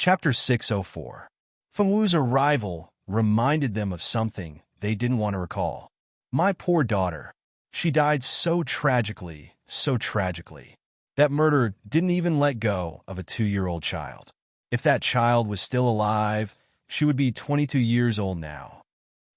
Chapter 604. Fengwu's arrival reminded them of something they didn't want to recall. My poor daughter. She died so tragically, so tragically. That murderer didn't even let go of a 2-year-old child. If that child was still alive, she would be 22 years old now.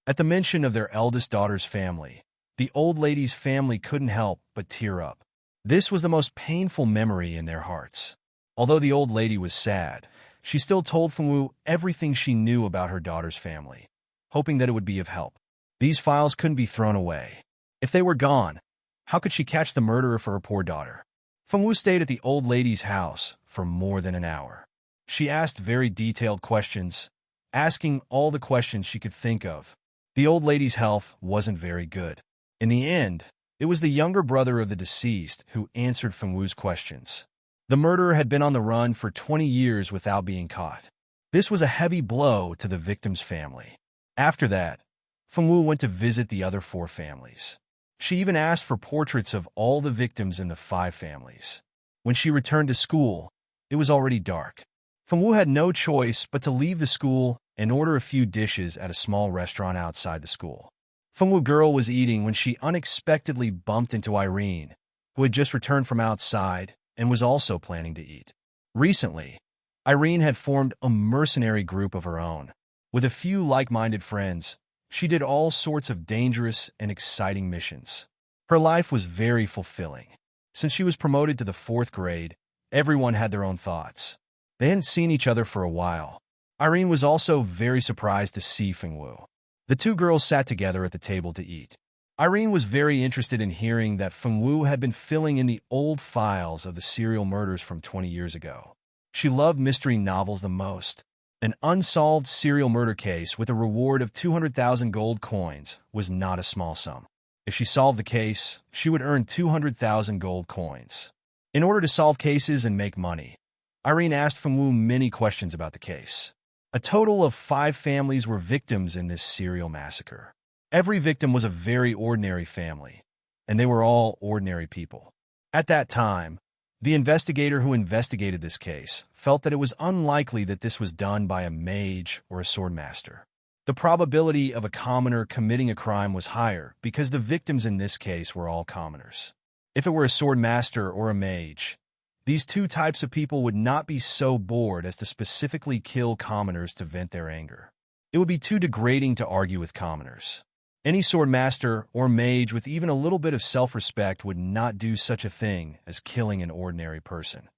At the mention of their eldest daughter's family, the old lady's family couldn't help but tear up. This was the most painful memory in their hearts. Although the old lady was sad, she still told Fengwu everything she knew about her daughter's family, hoping that it would be of help. These files couldn't be thrown away. If they were gone, how could she catch the murderer for her poor daughter? Fengwu stayed at the old lady's house for more than an hour. She asked very detailed questions, asking all the questions she could think of. The old lady's health wasn't very good. In the end, it was the younger brother of the deceased who answered Fengwu's questions. The murderer had been on the run for 20 years without being caught. This was a heavy blow to the victim's family. After that, Fengwu went to visit the other 4 families. She even asked for portraits of all the victims in the 5 families. When she returned to school, it was already dark. Fengwu had no choice but to leave the school and order a few dishes at a small restaurant outside the school. Fengwu girl was eating when she unexpectedly bumped into Irene, who had just returned from outside and was also planning to eat. Recently, Irene had formed a mercenary group of her own. With a few like-minded friends, she did all sorts of dangerous and exciting missions. Her life was very fulfilling. Since she was promoted to the 4th grade, everyone had their own thoughts. They hadn't seen each other for a while. Irene was also very surprised to see Fengwu. The 2 girls sat together at the table to eat. Irene was very interested in hearing that Fengwu had been filling in the old files of the serial murders from 20 years ago. She loved mystery novels the most. An unsolved serial murder case with a reward of 200,000 gold coins was not a small sum. If she solved the case, she would earn 200,000 gold coins. In order to solve cases and make money, Irene asked Fengwu many questions about the case. A total of 5 families were victims in this serial massacre. Every victim was a very ordinary family, and they were all ordinary people. At that time, the investigator who investigated this case felt that it was unlikely that this was done by a mage or a swordmaster. The probability of a commoner committing a crime was higher because the victims in this case were all commoners. If it were a swordmaster or a mage, these 2 types of people would not be so bored as to specifically kill commoners to vent their anger. It would be too degrading to argue with commoners. Any swordmaster or mage with even a little bit of self-respect would not do such a thing as killing an ordinary person.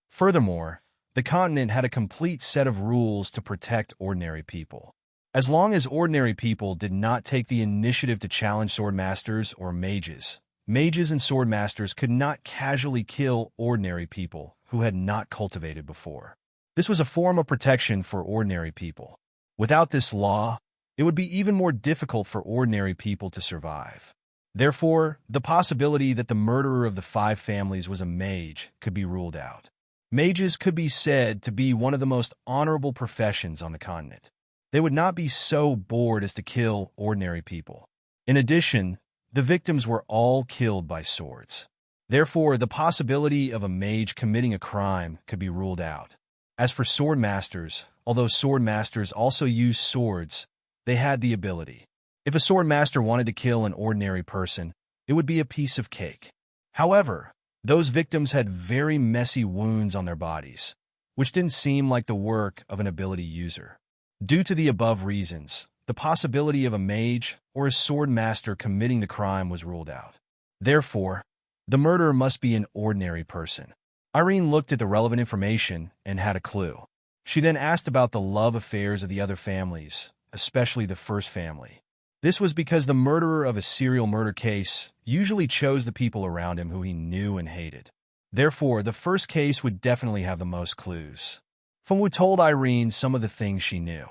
Furthermore, the continent had a complete set of rules to protect ordinary people. As long as ordinary people did not take the initiative to challenge swordmasters or mages, mages and swordmasters could not casually kill ordinary people who had not cultivated before. This was a form of protection for ordinary people. Without this law, it would be even more difficult for ordinary people to survive. Therefore, the possibility that the murderer of the 5 families was a mage could be ruled out. Mages could be said to be one of the most honorable professions on the continent. They would not be so bored as to kill ordinary people. In addition, the victims were all killed by swords. Therefore, the possibility of a mage committing a crime could be ruled out. As for swordmasters, although swordmasters also used swords, they had the ability. If a swordmaster wanted to kill an ordinary person, it would be a piece of cake. However, those victims had very messy wounds on their bodies, which didn't seem like the work of an ability user. Due to the above reasons, the possibility of a mage or a swordmaster committing the crime was ruled out. Therefore, the murderer must be an ordinary person. Irene looked at the relevant information and had a clue. She then asked about the love affairs of the other families, especially the first family. This was because the murderer of a serial murder case usually chose the people around him who he knew and hated. Therefore, the first case would definitely have the most clues. Fengwu told Irene some of the things she knew.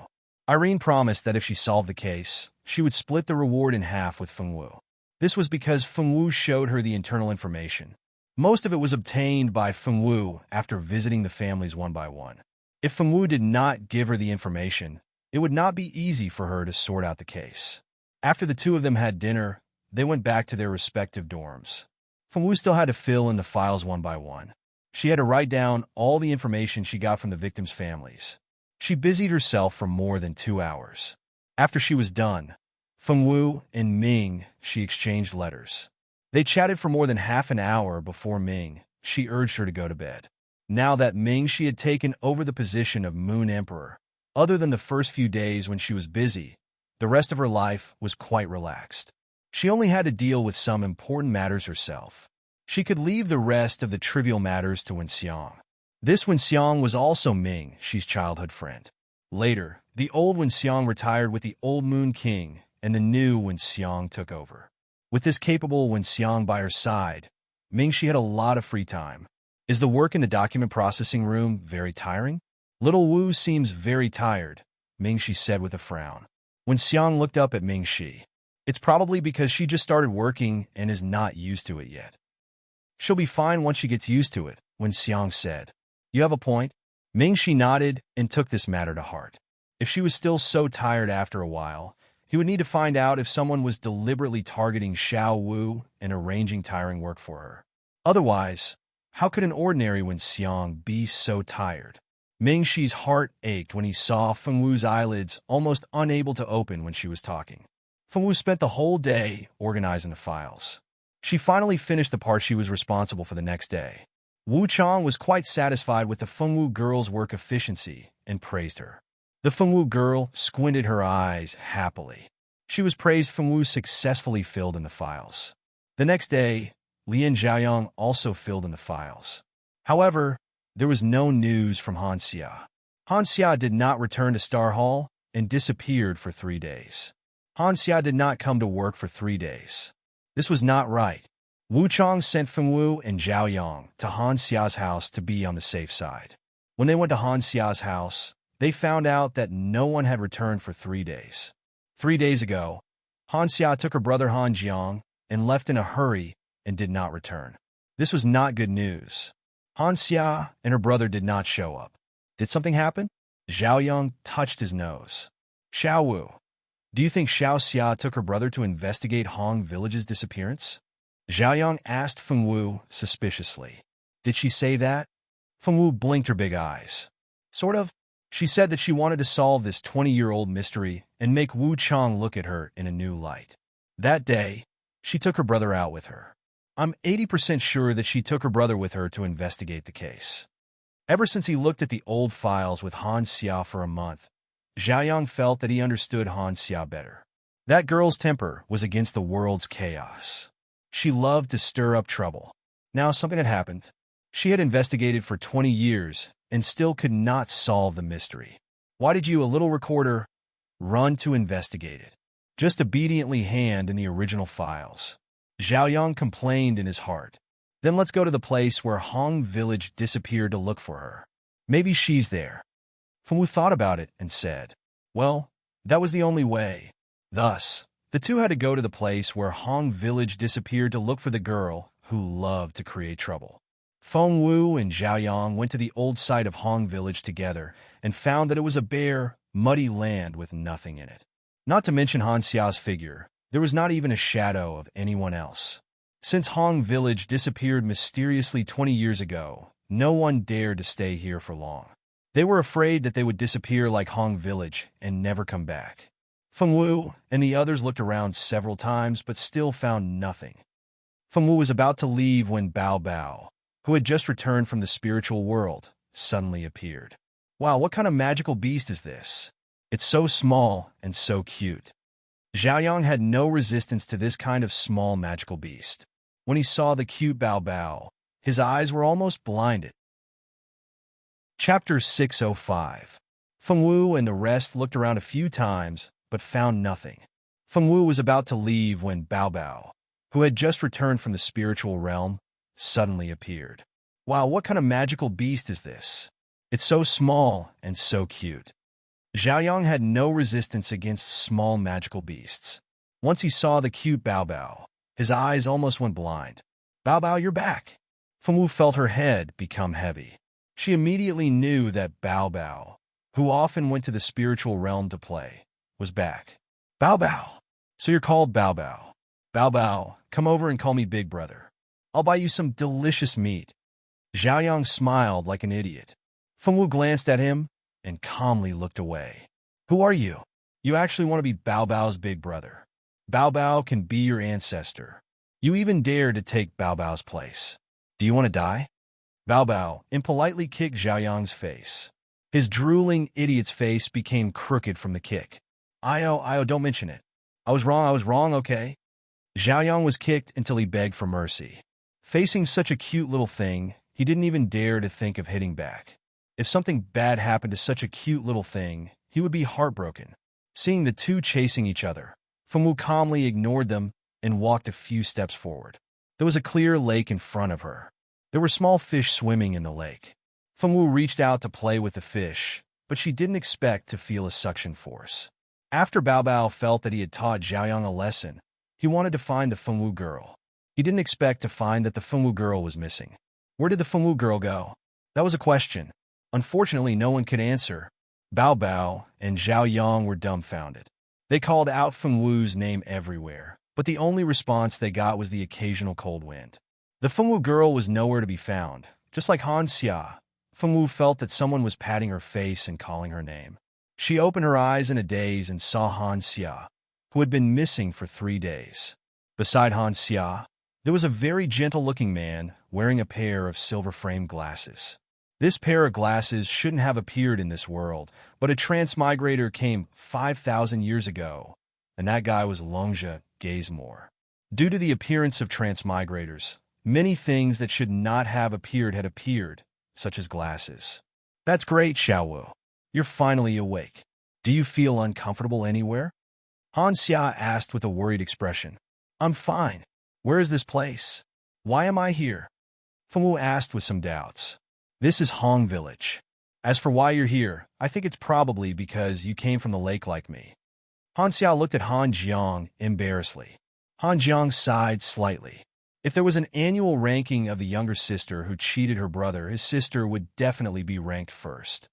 Irene promised that if she solved the case, she would split the reward in half with Fengwu. This was because Fengwu showed her the internal information. Most of it was obtained by Fengwu after visiting the families one by one. If Fengwu did not give her the information, it would not be easy for her to sort out the case. After the 2 of them had dinner, they went back to their respective dorms. Fengwu still had to fill in the files one by one. She had to write down all the information she got from the victims' families. She busied herself for more than 2 hours. After she was done, Fengwu and Ming, she exchanged letters. They chatted for more than half an hour before Ming, she urged her to go to bed. Now that Ming, she had taken over the position of Moon Emperor. Other than the first few days when she was busy, the rest of her life was quite relaxed. She only had to deal with some important matters herself. She could leave the rest of the trivial matters to Wenxiang. This Wenxiang was also Ming, she's childhood friend. Later, the old Wenxiang retired with the old Moon King, and the new Wenxiang took over. With this capable Wenxiang by her side, Ming, she had a lot of free time. Is the work in the document processing room very tiring? Little Wu seems very tired, Ming, she said with a frown. Wenxiang looked up at Ming Shi. It's probably because she just started working and is not used to it yet. She'll be fine once she gets used to it, Wenxiang said. You have a point. Ming Shi nodded and took this matter to heart. If she was still so tired after a while, he would need to find out if someone was deliberately targeting Xiao Wu and arranging tiring work for her. Otherwise, how could an ordinary Wenxiang be so tired? Ming Shi's heart ached when he saw Fengwu's eyelids almost unable to open when she was talking. Fengwu spent the whole day organizing the files. She finally finished the part she was responsible for the next day. Wu Chang was quite satisfied with the Fengwu girl's work efficiency and praised her. The Fengwu girl squinted her eyes happily. She was praised Fengwu successfully filled in the files. The next day, Lian Xiaoyang also filled in the files. However, there was no news from Han Xia. Han Xia did not return to Star Hall and disappeared for 3 days. Han Xia did not come to work for 3 days. This was not right. Wu Chang sent Fengwu and Zhao Yang to Han Xia's house to be on the safe side. When they went to Han Xia's house, they found out that no one had returned for 3 days. 3 days ago, Han Xia took her brother Han Jiang and left in a hurry and did not return. This was not good news. Han Xia and her brother did not show up. Did something happen? Zhao Yang touched his nose. Xiao Wu, do you think Xiao Xia took her brother to investigate Hong Village's disappearance? Zhao Yang asked Fengwu suspiciously. Did she say that? Fengwu blinked her big eyes. Sort of. She said that she wanted to solve this 20-year-old mystery and make Wu Chang look at her in a new light. That day, she took her brother out with her. I'm 80% sure that she took her brother with her to investigate the case. Ever since he looked at the old files with Han Xia for a month, Zhao Yang felt that he understood Han Xia better. That girl's temper was against the world's chaos. She loved to stir up trouble. Now something had happened. She had investigated for 20 years and still could not solve the mystery. Why did you, a little recorder, run to investigate it? Just obediently hand in the original files. Zhao Yang complained in his heart. Then let's go to the place where Hong Village disappeared to look for her. Maybe she's there. Fengwu thought about it and said, well, that was the only way. Thus, the two had to go to the place where Hong Village disappeared to look for the girl who loved to create trouble. Fengwu and Zhao Yang went to the old site of Hong Village together and found that it was a bare, muddy land with nothing in it. Not to mention Han Xia's figure, there was not even a shadow of anyone else. Since Hong Village disappeared mysteriously 20 years ago, no one dared to stay here for long. They were afraid that they would disappear like Hong Village and never come back. Fengwu and the others looked around several times but still found nothing. Fengwu was about to leave when Bao Bao, who had just returned from the spiritual world, suddenly appeared. Wow, what kind of magical beast is this? It's so small and so cute. Zhao Yang had no resistance to this kind of small magical beast. When he saw the cute Bao Bao, his eyes were almost blinded. Chapter 605. Fengwu and the rest looked around a few times, but found nothing. Fengwu was about to leave when Bao Bao, who had just returned from the spiritual realm, suddenly appeared. Wow, what kind of magical beast is this? It's so small and so cute. Zhao Yang had no resistance against small magical beasts. Once he saw the cute Bao Bao, his eyes almost went blind. Bao Bao, you're back. Fengwu felt her head become heavy. She immediately knew that Bao Bao, who often went to the spiritual realm to play, was back. Bao Bao. So you're called Bao Bao. Bao Bao, come over and call me Big Brother. I'll buy you some delicious meat. Xiaoyang smiled like an idiot. Fengwu glanced at him and calmly looked away. Who are you? You actually want to be Bao Bao's big brother. Bao Bao can be your ancestor. You even dare to take Bao Bao's place. Do you want to die? Bao Bao impolitely kicked Xiaoyang's face. His drooling idiot's face became crooked from the kick. Io, don't mention it. I was wrong, okay? Xiaoyang was kicked until he begged for mercy. Facing such a cute little thing, he didn't even dare to think of hitting back. If something bad happened to such a cute little thing, he would be heartbroken. Seeing the two chasing each other, Fengwu calmly ignored them and walked a few steps forward. There was a clear lake in front of her. There were small fish swimming in the lake. Fengwu reached out to play with the fish, but she didn't expect to feel a suction force. After Bao Bao felt that he had taught Xiaoyang a lesson, he wanted to find the Fengwu girl. He didn't expect to find that the Fengwu girl was missing. Where did the Fengwu girl go? That was a question. Unfortunately, no one could answer. Bao Bao and Xiaoyang were dumbfounded. They called out Fengwu's name everywhere, but the only response they got was the occasional cold wind. The Fengwu girl was nowhere to be found. Just like Han Xia, Fengwu felt that someone was patting her face and calling her name. She opened her eyes in a daze and saw Han Xia, who had been missing for 3 days. Beside Han Xia, there was a very gentle-looking man wearing a pair of silver-framed glasses. This pair of glasses shouldn't have appeared in this world, but a transmigrator came 5,000 years ago, and that guy was Longja Gazemore. Due to the appearance of transmigrators, many things that should not have appeared had appeared, such as glasses. That's great, Xiaowu. You're finally awake. Do you feel uncomfortable anywhere? Han Xia asked with a worried expression. I'm fine. Where is this place? Why am I here? Fengwu asked with some doubts. This is Hong Village. As for why you're here, I think it's probably because you came from the lake like me. Han Xia looked at Han Jiang embarrassedly. Han Jiang sighed slightly. If there was an annual ranking of the younger sister who cheated her brother, his sister would definitely be ranked first.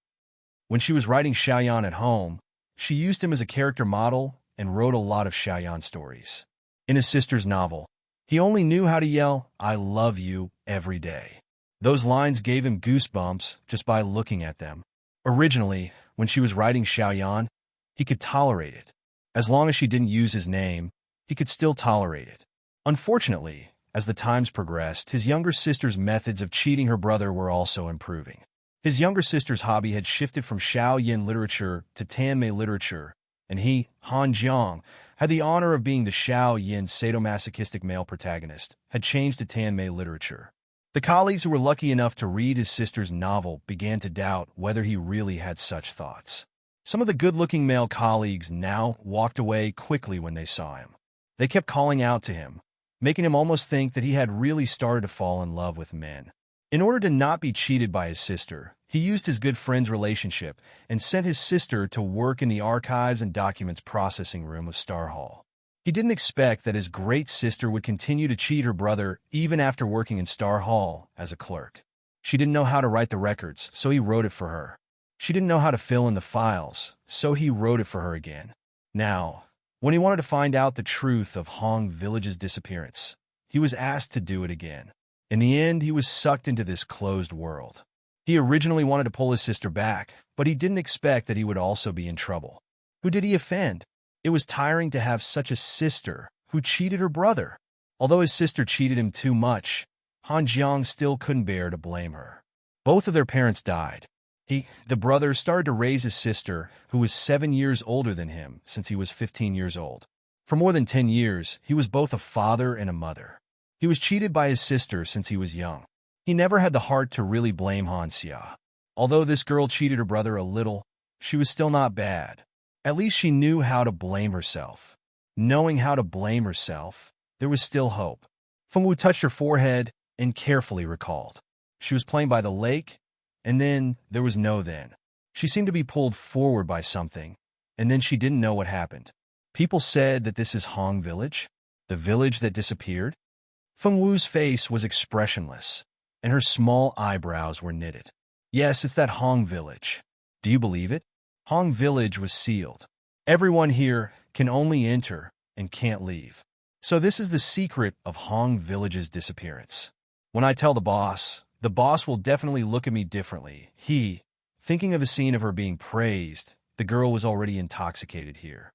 When she was writing Xiaoyan at home, she used him as a character model and wrote a lot of Xiaoyan stories. In his sister's novel, he only knew how to yell, "I love you," every day. Those lines gave him goosebumps just by looking at them. Originally, when she was writing Xiaoyan, he could tolerate it. As long as she didn't use his name, he could still tolerate it. Unfortunately, as the times progressed, his younger sister's methods of cheating her brother were also improving. His younger sister's hobby had shifted from Shaoyin literature to Tanmei literature, and he, Han Jiang, had the honor of being the Shaoyin sadomasochistic male protagonist, had changed to Tanmei literature. The colleagues who were lucky enough to read his sister's novel began to doubt whether he really had such thoughts. Some of the good-looking male colleagues now walked away quickly when they saw him. They kept calling out to him, making him almost think that he had really started to fall in love with men. In order to not be cheated by his sister, he used his good friend's relationship and sent his sister to work in the archives and documents processing room of Star Hall. He didn't expect that his great sister would continue to cheat her brother even after working in Star Hall as a clerk. She didn't know how to write the records, so he wrote it for her. She didn't know how to fill in the files, so he wrote it for her again. Now, when he wanted to find out the truth of Hong Village's disappearance, he was asked to do it again. In the end, he was sucked into this closed world. He originally wanted to pull his sister back, but he didn't expect that he would also be in trouble. Who did he offend? It was tiring to have such a sister who cheated her brother. Although his sister cheated him too much, Han Jiang still couldn't bear to blame her. Both of their parents died. The brother, started to raise his sister, who was 7 years older than him since he was 15 years old. For more than 10 years, he was both a father and a mother. He was cheated by his sister since he was young. He never had the heart to really blame Han Xia. Although this girl cheated her brother a little, she was still not bad. At least she knew how to blame herself. Knowing how to blame herself, there was still hope. Fengwu touched her forehead and carefully recalled. She was playing by the lake, and then there was no then. She seemed to be pulled forward by something, and then she didn't know what happened. People said that this is Hong Village, the village that disappeared. Fengwu's face was expressionless, and her small eyebrows were knitted. Yes, it's that Hong Village. Do you believe it? Hong Village was sealed. Everyone here can only enter and can't leave. So this is the secret of Hong Village's disappearance. When I tell the boss, The boss will definitely look at me differently. Thinking of a scene of her being praised, the girl was already intoxicated here.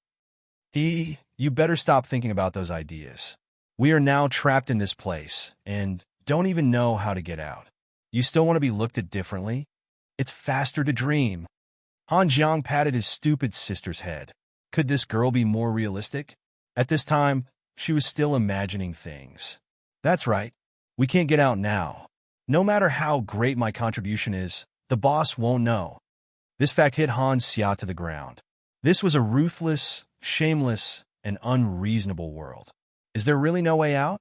You better stop thinking about those ideas. We are now trapped in this place, and don't even know how to get out. You still want to be looked at differently? It's faster to dream. Han Jiang patted his stupid sister's head. Could this girl be more realistic? At this time, she was still imagining things. That's right. We can't get out now. No matter how great my contribution is, the boss won't know. This fact hit Han Xia to the ground. This was a ruthless, shameless, and unreasonable world. Is there really no way out?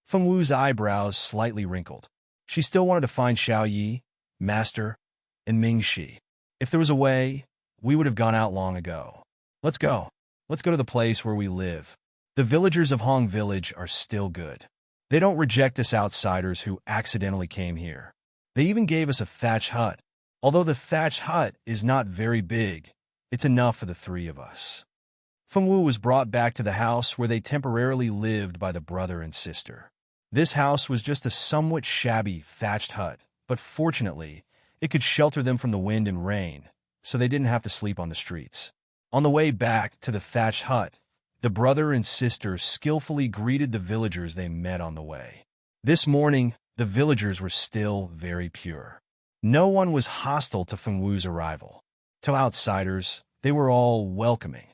Feng Wu's eyebrows slightly wrinkled. She still wanted to find Xiao Yi, Master, and Ming Shi. If there was a way, we would have gone out long ago. Let's go. Let's go to the place where we live. The villagers of Hong Village are still good. They don't reject us outsiders who accidentally came here. They even gave us a thatch hut. Although the thatch hut is not very big, it's enough for the three of us. Feng Wu was brought back to the house where they temporarily lived by the brother and sister. This house was just a somewhat shabby thatched hut, but fortunately, it could shelter them from the wind and rain, so they didn't have to sleep on the streets. On the way back to the thatched hut, the brother and sister skillfully greeted the villagers they met on the way. This morning, the villagers were still very pure. No one was hostile to Feng Wu's arrival. To outsiders, they were all welcoming.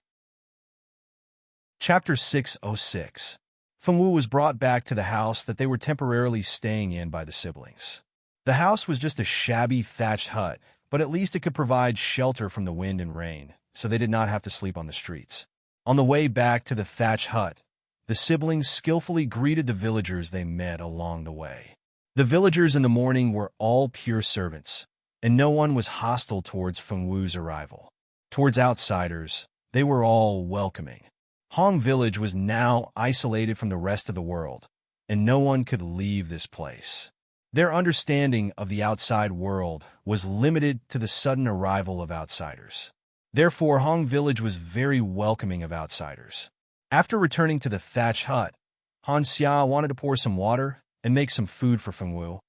Chapter 606. Feng Wu was brought back to the house that they were temporarily staying in by the siblings. The house was just a shabby thatched hut, but at least it could provide shelter from the wind and rain, so they did not have to sleep on the streets. On the way back to the thatched hut, the siblings skillfully greeted the villagers they met along the way. The villagers in the morning were all pure servants, and no one was hostile towards Feng Wu's arrival. Towards outsiders, they were all welcoming. Hong Village was now isolated from the rest of the world, and no one could leave this place. Their understanding of the outside world was limited to the sudden arrival of outsiders. Therefore, Hong Village was very welcoming of outsiders. After returning to the thatch hut, Han Xia wanted to pour some water and make some food for Feng Wu,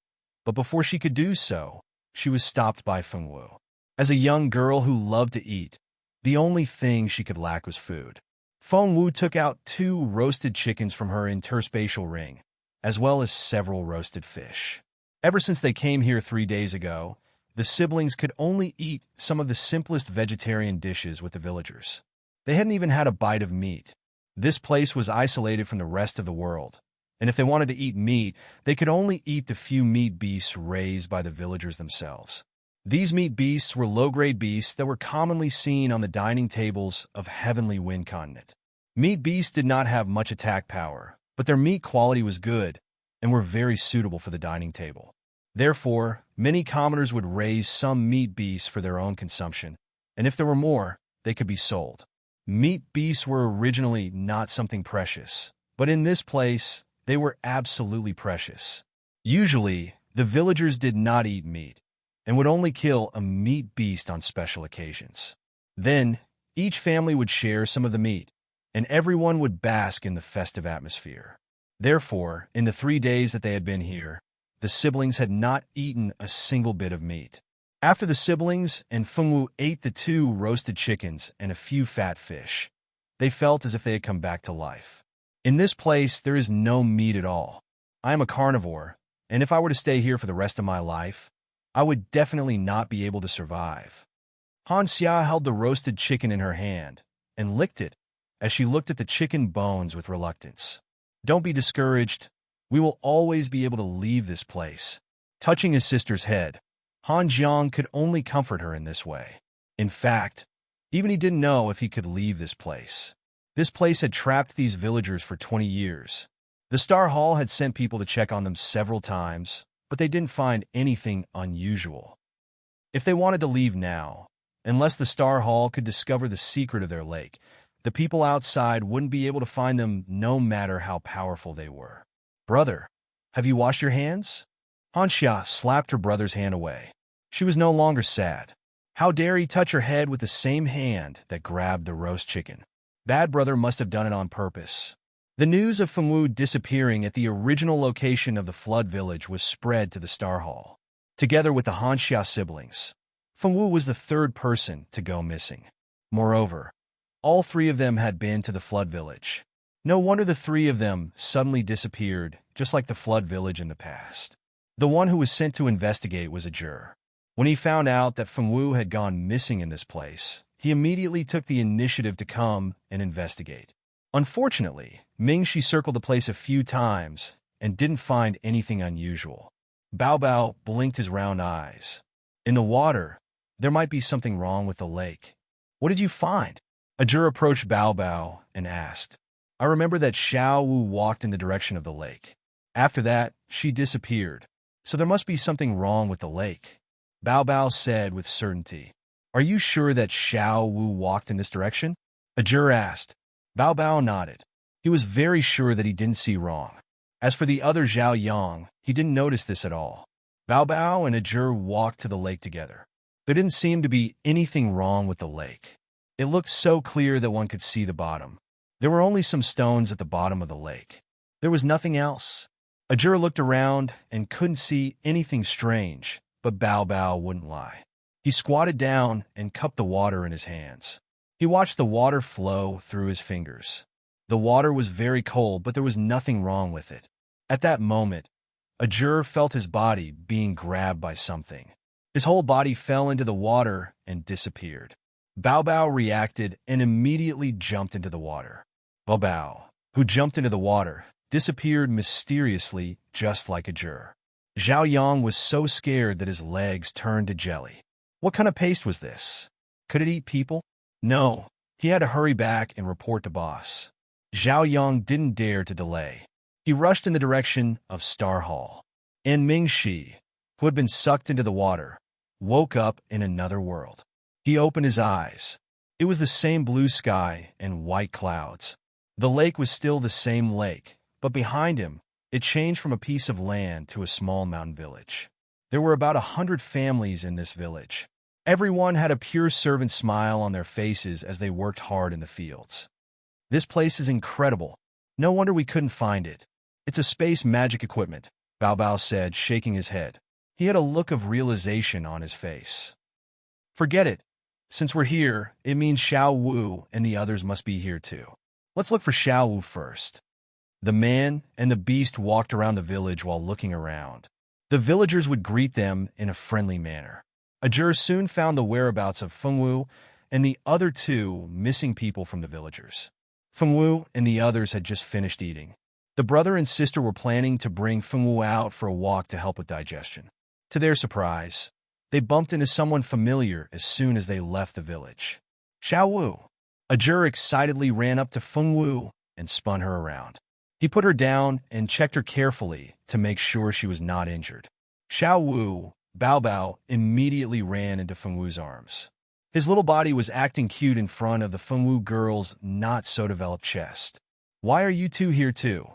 but before she could do so, she was stopped by Feng Wu. As a young girl who loved to eat, the only thing she could lack was food. Feng Wu took out 2 roasted chickens from her interspatial ring, as well as several roasted fish. Ever since they came here 3 days ago, the siblings could only eat some of the simplest vegetarian dishes with the villagers. They hadn't even had a bite of meat. This place was isolated from the rest of the world, and if they wanted to eat meat, they could only eat the few meat beasts raised by the villagers themselves. These meat beasts were low-grade beasts that were commonly seen on the dining tables of Heavenly Wind Continent. Meat beasts did not have much attack power, but their meat quality was good and were very suitable for the dining table. Therefore, many commoners would raise some meat beasts for their own consumption, and if there were more, they could be sold. Meat beasts were originally not something precious, but in this place, they were absolutely precious. Usually, the villagers did not eat meat, and would only kill a meat beast on special occasions. Then, each family would share some of the meat, and everyone would bask in the festive atmosphere. Therefore, in the 3 days that they had been here, the siblings had not eaten a single bit of meat. After the siblings and Feng Wu ate the 2 roasted chickens and a few fat fish, they felt as if they had come back to life. In this place, there is no meat at all. I am a carnivore, and if I were to stay here for the rest of my life, I would definitely not be able to survive. Han Xia held the roasted chicken in her hand and licked it as she looked at the chicken bones with reluctance. Don't be discouraged. We will always be able to leave this place. Touching his sister's head, Han Jiang could only comfort her in this way. In fact, even he didn't know if he could leave this place. This place had trapped these villagers for 20 years. The Star Hall had sent people to check on them several times, but they didn't find anything unusual. If they wanted to leave now, unless the Star Hall could discover the secret of their lake, the people outside wouldn't be able to find them no matter how powerful they were. Brother, have you washed your hands? Han Xia slapped her brother's hand away. She was no longer sad. How dare he touch her head with the same hand that grabbed the roast chicken? Bad brother must have done it on purpose. The news of Feng Wu disappearing at the original location of the flood village was spread to the Star Hall. together with the Hanxia siblings. Fengwu was the third person to go missing. Moreover, all three of them had been to the flood village. No wonder the three of them suddenly disappeared, just like the flood village in the past. The one who was sent to investigate was a juror. When he found out that Fengwu had gone missing in this place, he immediately took the initiative to come and investigate. Unfortunately, Mingxi circled the place a few times and didn't find anything unusual. Bao Bao blinked his round eyes. In the water, there might be something wrong with the lake. What did you find? A juror approached Bao Bao and asked. I remember that Xiao Wu walked in the direction of the lake. After that, she disappeared. So there must be something wrong with the lake. Bao Bao said with certainty. Are you sure that Xiao Wu walked in this direction? A juror asked. Bao Bao nodded. He was very sure that he didn't see wrong. As for the other Zhao Yang, he didn't notice this at all. Bao Bao and a juror walked to the lake together. There didn't seem to be anything wrong with the lake. It looked so clear that one could see the bottom. There were only some stones at the bottom of the lake. There was nothing else. A juror looked around and couldn't see anything strange, but Bao Bao wouldn't lie. He squatted down and cupped the water in his hands. He watched the water flow through his fingers. The water was very cold, but there was nothing wrong with it. At that moment, a juror felt his body being grabbed by something. His whole body fell into the water and disappeared. Bao Bao reacted and immediately jumped into the water. Bao Bao, who jumped into the water, disappeared mysteriously just like a juror. Zhao Yang was so scared that his legs turned to jelly. What kind of paste was this? Could it eat people? No. He had to hurry back and report to boss. Zhao Yang didn't dare to delay. He rushed in the direction of Star Hall. And Mingxi, who had been sucked into the water, woke up in another world. He opened his eyes. It was the same blue sky and white clouds. The lake was still the same lake, but behind him, it changed from a piece of land to a small mountain village. There were about 100 families in this village. Everyone had a pure servant smile on their faces as they worked hard in the fields. This place is incredible. No wonder we couldn't find it. It's a space magic equipment, Bao Bao said, shaking his head. He had a look of realization on his face. Forget it. Since we're here, it means Xiao Wu and the others must be here too. Let's look for Xiao Wu first. The man and the beast walked around the village while looking around. The villagers would greet them in a friendly manner. A juror soon found the whereabouts of Fengwu and the other two missing people from the villagers. Fengwu and the others had just finished eating. The brother and sister were planning to bring Fengwu out for a walk to help with digestion. To their surprise, they bumped into someone familiar as soon as they left the village. Xiao Wu. A juror excitedly ran up to Fengwu and spun her around. He put her down and checked her carefully to make sure she was not injured. Xiao Wu, Bao Bao, immediately ran into Fengwu's arms. His little body was acting cute in front of the Fengwu girl's not-so-developed chest. Why are you two here too?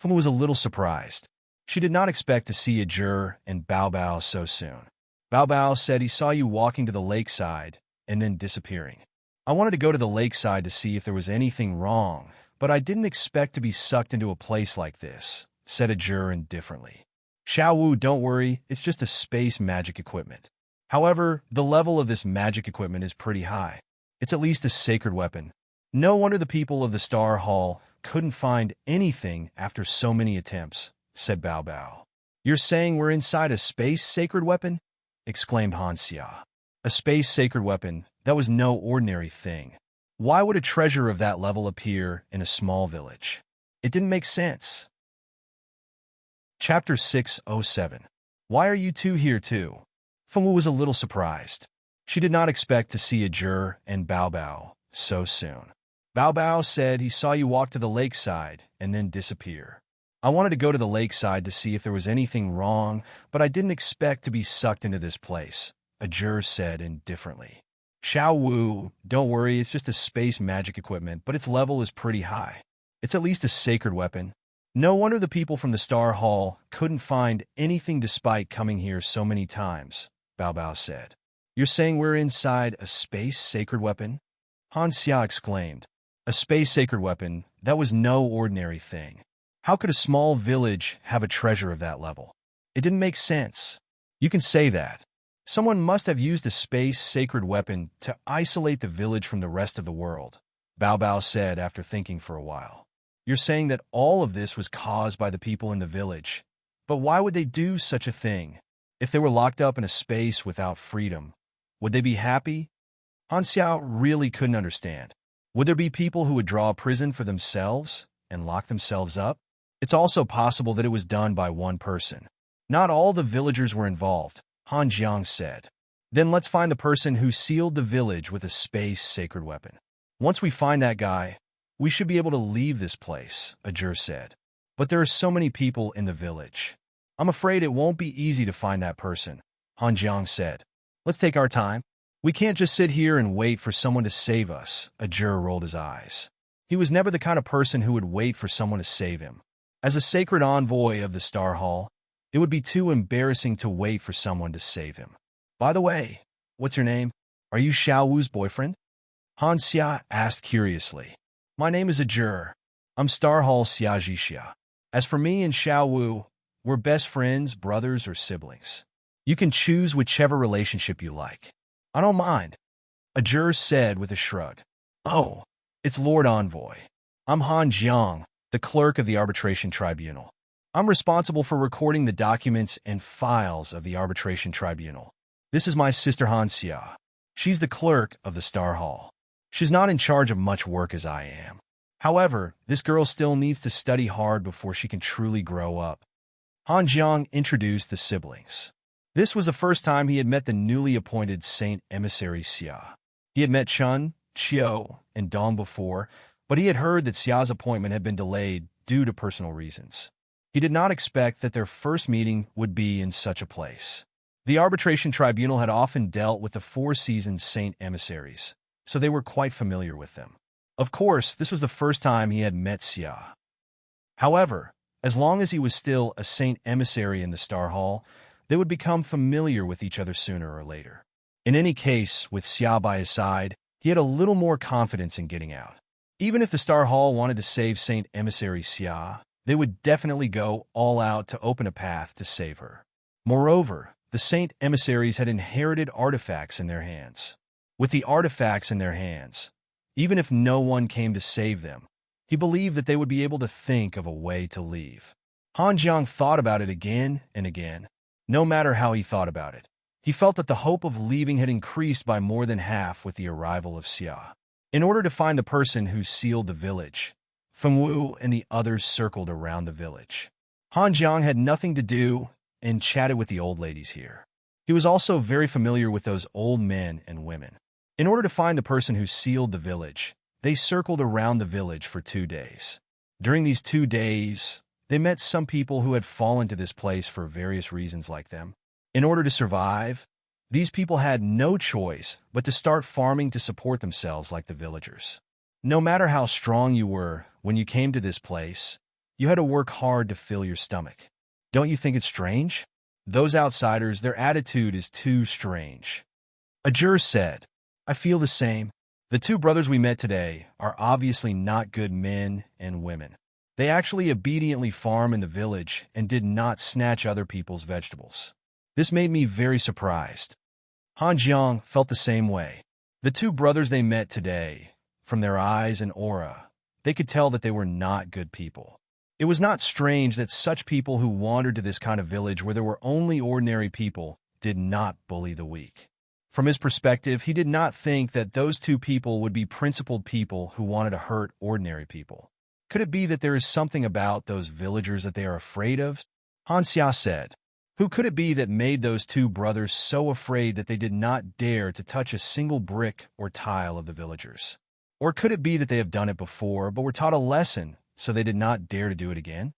Fengwu was a little surprised. She did not expect to see a juror and Bao Bao so soon. Bao Bao said he saw you walking to the lakeside and then disappearing. I wanted to go to the lakeside to see if there was anything wrong, but I didn't expect to be sucked into a place like this, said a juror indifferently. Xiao Wu, don't worry, it's just a space magic equipment. However, the level of this magic equipment is pretty high. It's at least a sacred weapon. No wonder the people of the Star Hall couldn't find anything after so many attempts, said Bao Bao. You're saying we're inside a space sacred weapon? Exclaimed Hanxia. A space sacred weapon, that was no ordinary thing. Why would a treasure of that level appear in a small village? It didn't make sense. Chapter 607. Why are you two here too? Fengwu was a little surprised. She did not expect to see a juror and Bao Bao so soon. Bao Bao said he saw you walk to the lakeside and then disappear. I wanted to go to the lakeside to see if there was anything wrong, but I didn't expect to be sucked into this place, a juror said indifferently. Xiao Wu, don't worry, it's just a space magic equipment, but its level is pretty high. It's at least a sacred weapon. No wonder the people from the Star Hall couldn't find anything despite coming here so many times, Bao Bao said. You're saying we're inside a space sacred weapon? Hanxia exclaimed. A space sacred weapon, that was no ordinary thing. How could a small village have a treasure of that level? It didn't make sense. You can say that. Someone must have used a space-sacred weapon to isolate the village from the rest of the world, Bao Bao said after thinking for a while. You're saying that all of this was caused by the people in the village. But why would they do such a thing? If they were locked up in a space without freedom, would they be happy? Han Xiao really couldn't understand. Would there be people who would draw a prison for themselves and lock themselves up? It's also possible that it was done by one person. Not all the villagers were involved, Han Jiang said. Then let's find the person who sealed the village with a space-sacred weapon. Once we find that guy, we should be able to leave this place, Ajur said. But there are so many people in the village. I'm afraid it won't be easy to find that person, Han Jiang said. Let's take our time. We can't just sit here and wait for someone to save us, Ajur rolled his eyes. He was never the kind of person who would wait for someone to save him. As a sacred envoy of the Star Hall, it would be too embarrassing to wait for someone to save him. By the way, what's your name? Are you Xiao Wu's boyfriend? Han Xia asked curiously. My name is Ajur. I'm Star Hall Xia Jixia. As for me and Xiao Wu, we're best friends, brothers, or siblings. You can choose whichever relationship you like. I don't mind, Ajur said with a shrug. Oh, it's Lord Envoy. I'm Han Jiang, the clerk of the Arbitration Tribunal. I'm responsible for recording the documents and files of the Arbitration Tribunal. This is my sister Han Xia. She's the clerk of the Star Hall. She's not in charge of much work as I am. However, this girl still needs to study hard before she can truly grow up. Han Jiang introduced the siblings. This was the first time he had met the newly appointed Saint Emissary Xia. He had met Chun, Qiu, and Dong before, but he had heard that Xia's appointment had been delayed due to personal reasons. He did not expect that their first meeting would be in such a place. The Arbitration Tribunal had often dealt with the four-seasoned Saint Emissaries, so they were quite familiar with them. Of course, this was the first time he had met Xia. However, as long as he was still a Saint Emissary in the Star Hall, they would become familiar with each other sooner or later. In any case, with Xia by his side, he had a little more confidence in getting out. Even if the Star Hall wanted to save Saint Emissary Xia, they would definitely go all out to open a path to save her. Moreover, the Saint Emissaries had inherited artifacts in their hands. With the artifacts in their hands, even if no one came to save them, he believed that they would be able to think of a way to leave. Han Jiang thought about it again and again. No matter how he thought about it, he felt that the hope of leaving had increased by more than half with the arrival of Xia. In order to find the person who sealed the village, Feng Wu and the others circled around the village. Han Jiang had nothing to do and chatted with the old ladies here. He was also very familiar with those old men and women. In order to find the person who sealed the village, they circled around the village for 2 days. During these 2 days, they met some people who had fallen to this place for various reasons like them. In order to survive, these people had no choice but to start farming to support themselves like the villagers. No matter how strong you were when you came to this place, you had to work hard to fill your stomach. Don't you think it's strange? Those outsiders, their attitude is too strange. Ajur said, I feel the same. The 2 brothers we met today are obviously not good men and women. They actually obediently farm in the village and did not snatch other people's vegetables. This made me very surprised. Han Jiang felt the same way. The 2 brothers they met today, from their eyes and aura, they could tell that they were not good people. It was not strange that such people who wandered to this kind of village where there were only ordinary people did not bully the weak. From his perspective, he did not think that those 2 people would be principled people who wanted to hurt ordinary people. Could it be that there is something about those villagers that they are afraid of? Han Xia said. Who could it be that made those 2 brothers so afraid that they did not dare to touch a single brick or tile of the villagers? Or could it be that they have done it before but were taught a lesson, so they did not dare to do it again?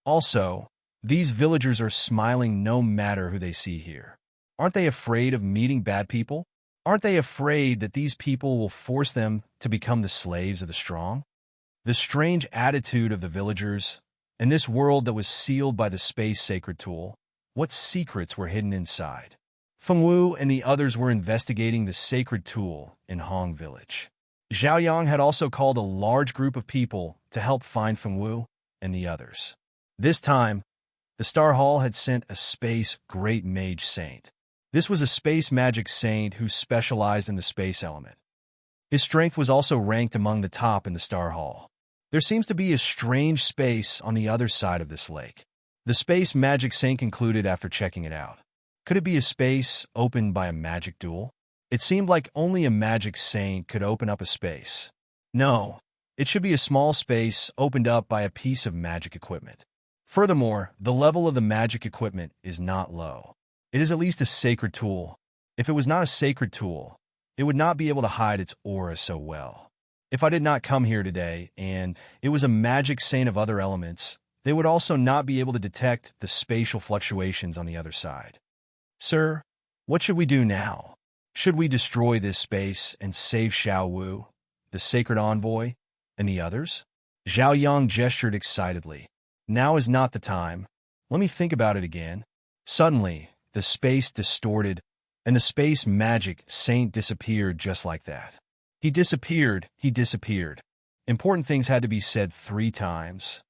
Also, these villagers are smiling no matter who they see here. Aren't they afraid of meeting bad people? Aren't they afraid that these people will force them to become the slaves of the strong? The strange attitude of the villagers, in this world that was sealed by the space sacred tool, what secrets were hidden inside? Feng Wu and the others were investigating the sacred tool in Hong Village. Zhao Yang had also called a large group of people to help find Feng Wu and the others. This time, The Star Hall had sent a space great mage saint. This was a space magic saint who specialized in the space element. His strength was also ranked among the top in the Star Hall. There seems to be a strange space on the other side of this lake. The space magic saint concluded after checking it out. Could it be a space opened by a magic duel? It seemed like only a magic saint could open up a space. No, it should be a small space opened up by a piece of magic equipment. Furthermore, the level of the magic equipment is not low. It is at least a sacred tool. If it was not a sacred tool, it would not be able to hide its aura so well. If I did not come here today and it was a magic saint of other elements, they would also not be able to detect the spatial fluctuations on the other side. Sir, what should we do now? Should we destroy this space and save Xiao Wu, the sacred envoy, and the others? Zhao Yang gestured excitedly. Now is not the time. Let me think about it again. Suddenly, the space distorted, and the space magic saint disappeared just like that. He disappeared. Important things had to be said 3 times.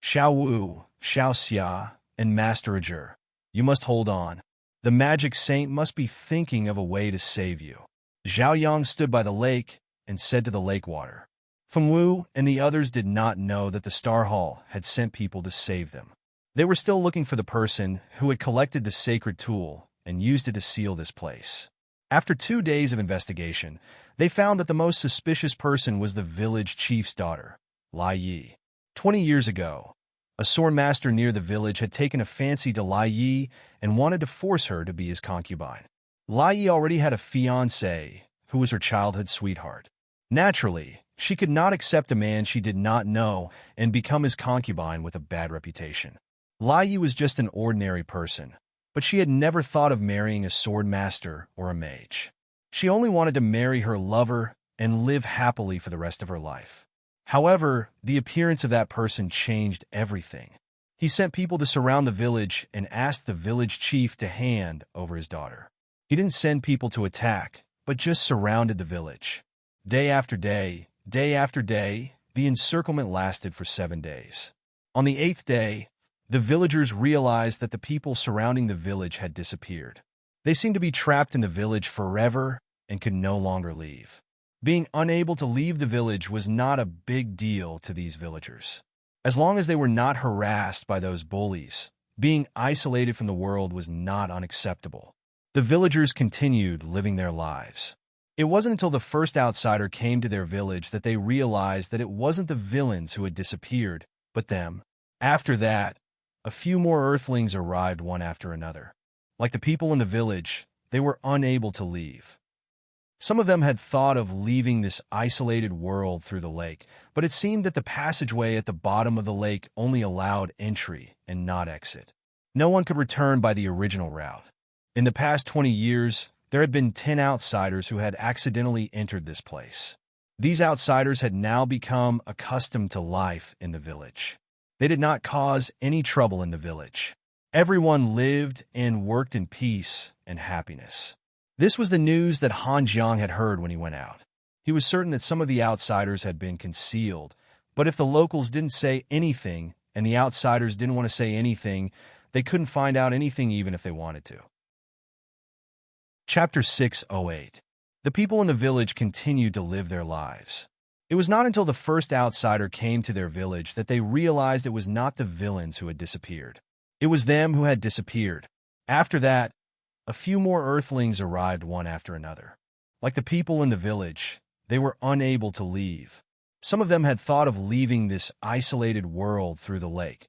Xiao Wu, Xiao Xia, and Master Ajur, you must hold on. The magic saint must be thinking of a way to save you. Zhao Yang stood by the lake and said to the lake water. Feng Wu and the others did not know that the Star Hall had sent people to save them. They were still looking for the person who had collected the sacred tool and used it to seal this place. After 2 days of investigation, they found that the most suspicious person was the village chief's daughter, Lai Yi. 20 years ago, a sword master near the village had taken a fancy to Lai Yi and wanted to force her to be his concubine. Lai Yi already had a fiancé who was her childhood sweetheart. Naturally, she could not accept a man she did not know and become his concubine with a bad reputation. Lai Yi was just an ordinary person, but she had never thought of marrying a sword master or a mage. She only wanted to marry her lover and live happily for the rest of her life. However, the appearance of that person changed everything. He sent people to surround the village and asked the village chief to hand over his daughter. He didn't send people to attack, but just surrounded the village. Day after day, the encirclement lasted for 7 days. On the 8th day, the villagers realized that the people surrounding the village had disappeared. They seemed to be trapped in the village forever and could no longer leave. Being unable to leave the village was not a big deal to these villagers. As long as they were not harassed by those bullies, being isolated from the world was not unacceptable. The villagers continued living their lives. It wasn't until the first outsider came to their village that they realized that it wasn't the villains who had disappeared, but them. After that, a few more earthlings arrived one after another. Like the people in the village, they were unable to leave. Some of them had thought of leaving this isolated world through the lake, but it seemed that the passageway at the bottom of the lake only allowed entry and not exit. No one could return by the original route. In the past 20 years, there had been 10 outsiders who had accidentally entered this place. These outsiders had now become accustomed to life in the village. They did not cause any trouble in the village. Everyone lived and worked in peace and happiness. This was the news that Han Jiang had heard when he went out. He was certain that some of the outsiders had been concealed, but if the locals didn't say anything and the outsiders didn't want to say anything, they couldn't find out anything even if they wanted to. Chapter 608. The people in the village continued to live their lives. It was not until the first outsider came to their village that they realized it was not the villains who had disappeared. It was them who had disappeared. After that, a few more earthlings arrived one after another. Like the people in the village, they were unable to leave. Some of them had thought of leaving this isolated world through the lake,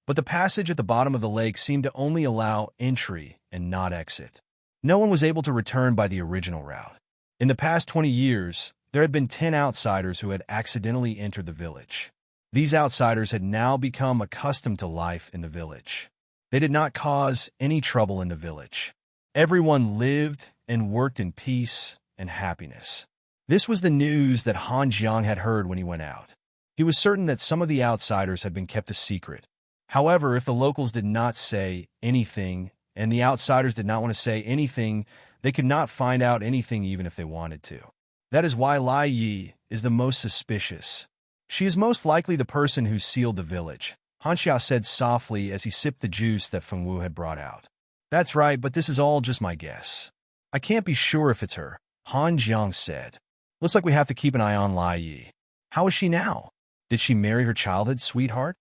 but the passage at the bottom of the lake seemed to only allow entry and not exit. No one was able to return by the original route. In the past 20 years, there had been 10 outsiders who had accidentally entered the village. These outsiders had now become accustomed to life in the village. They did not cause any trouble in the village. Everyone lived and worked in peace and happiness. This was the news that Han Jiang had heard when he went out. He was certain that some of the outsiders had been kept a secret. However, if the locals did not say anything and the outsiders did not want to say anything, they could not find out anything even if they wanted to. That is why Lai Yi is the most suspicious. She is most likely the person who sealed the village. Han Xia said softly as he sipped the juice that Feng Wu had brought out. That's right, but this is all just my guess. I can't be sure if it's her, Han Jiang said. Looks like we have to keep an eye on Lai Yi. How is she now? Did she marry her childhood sweetheart?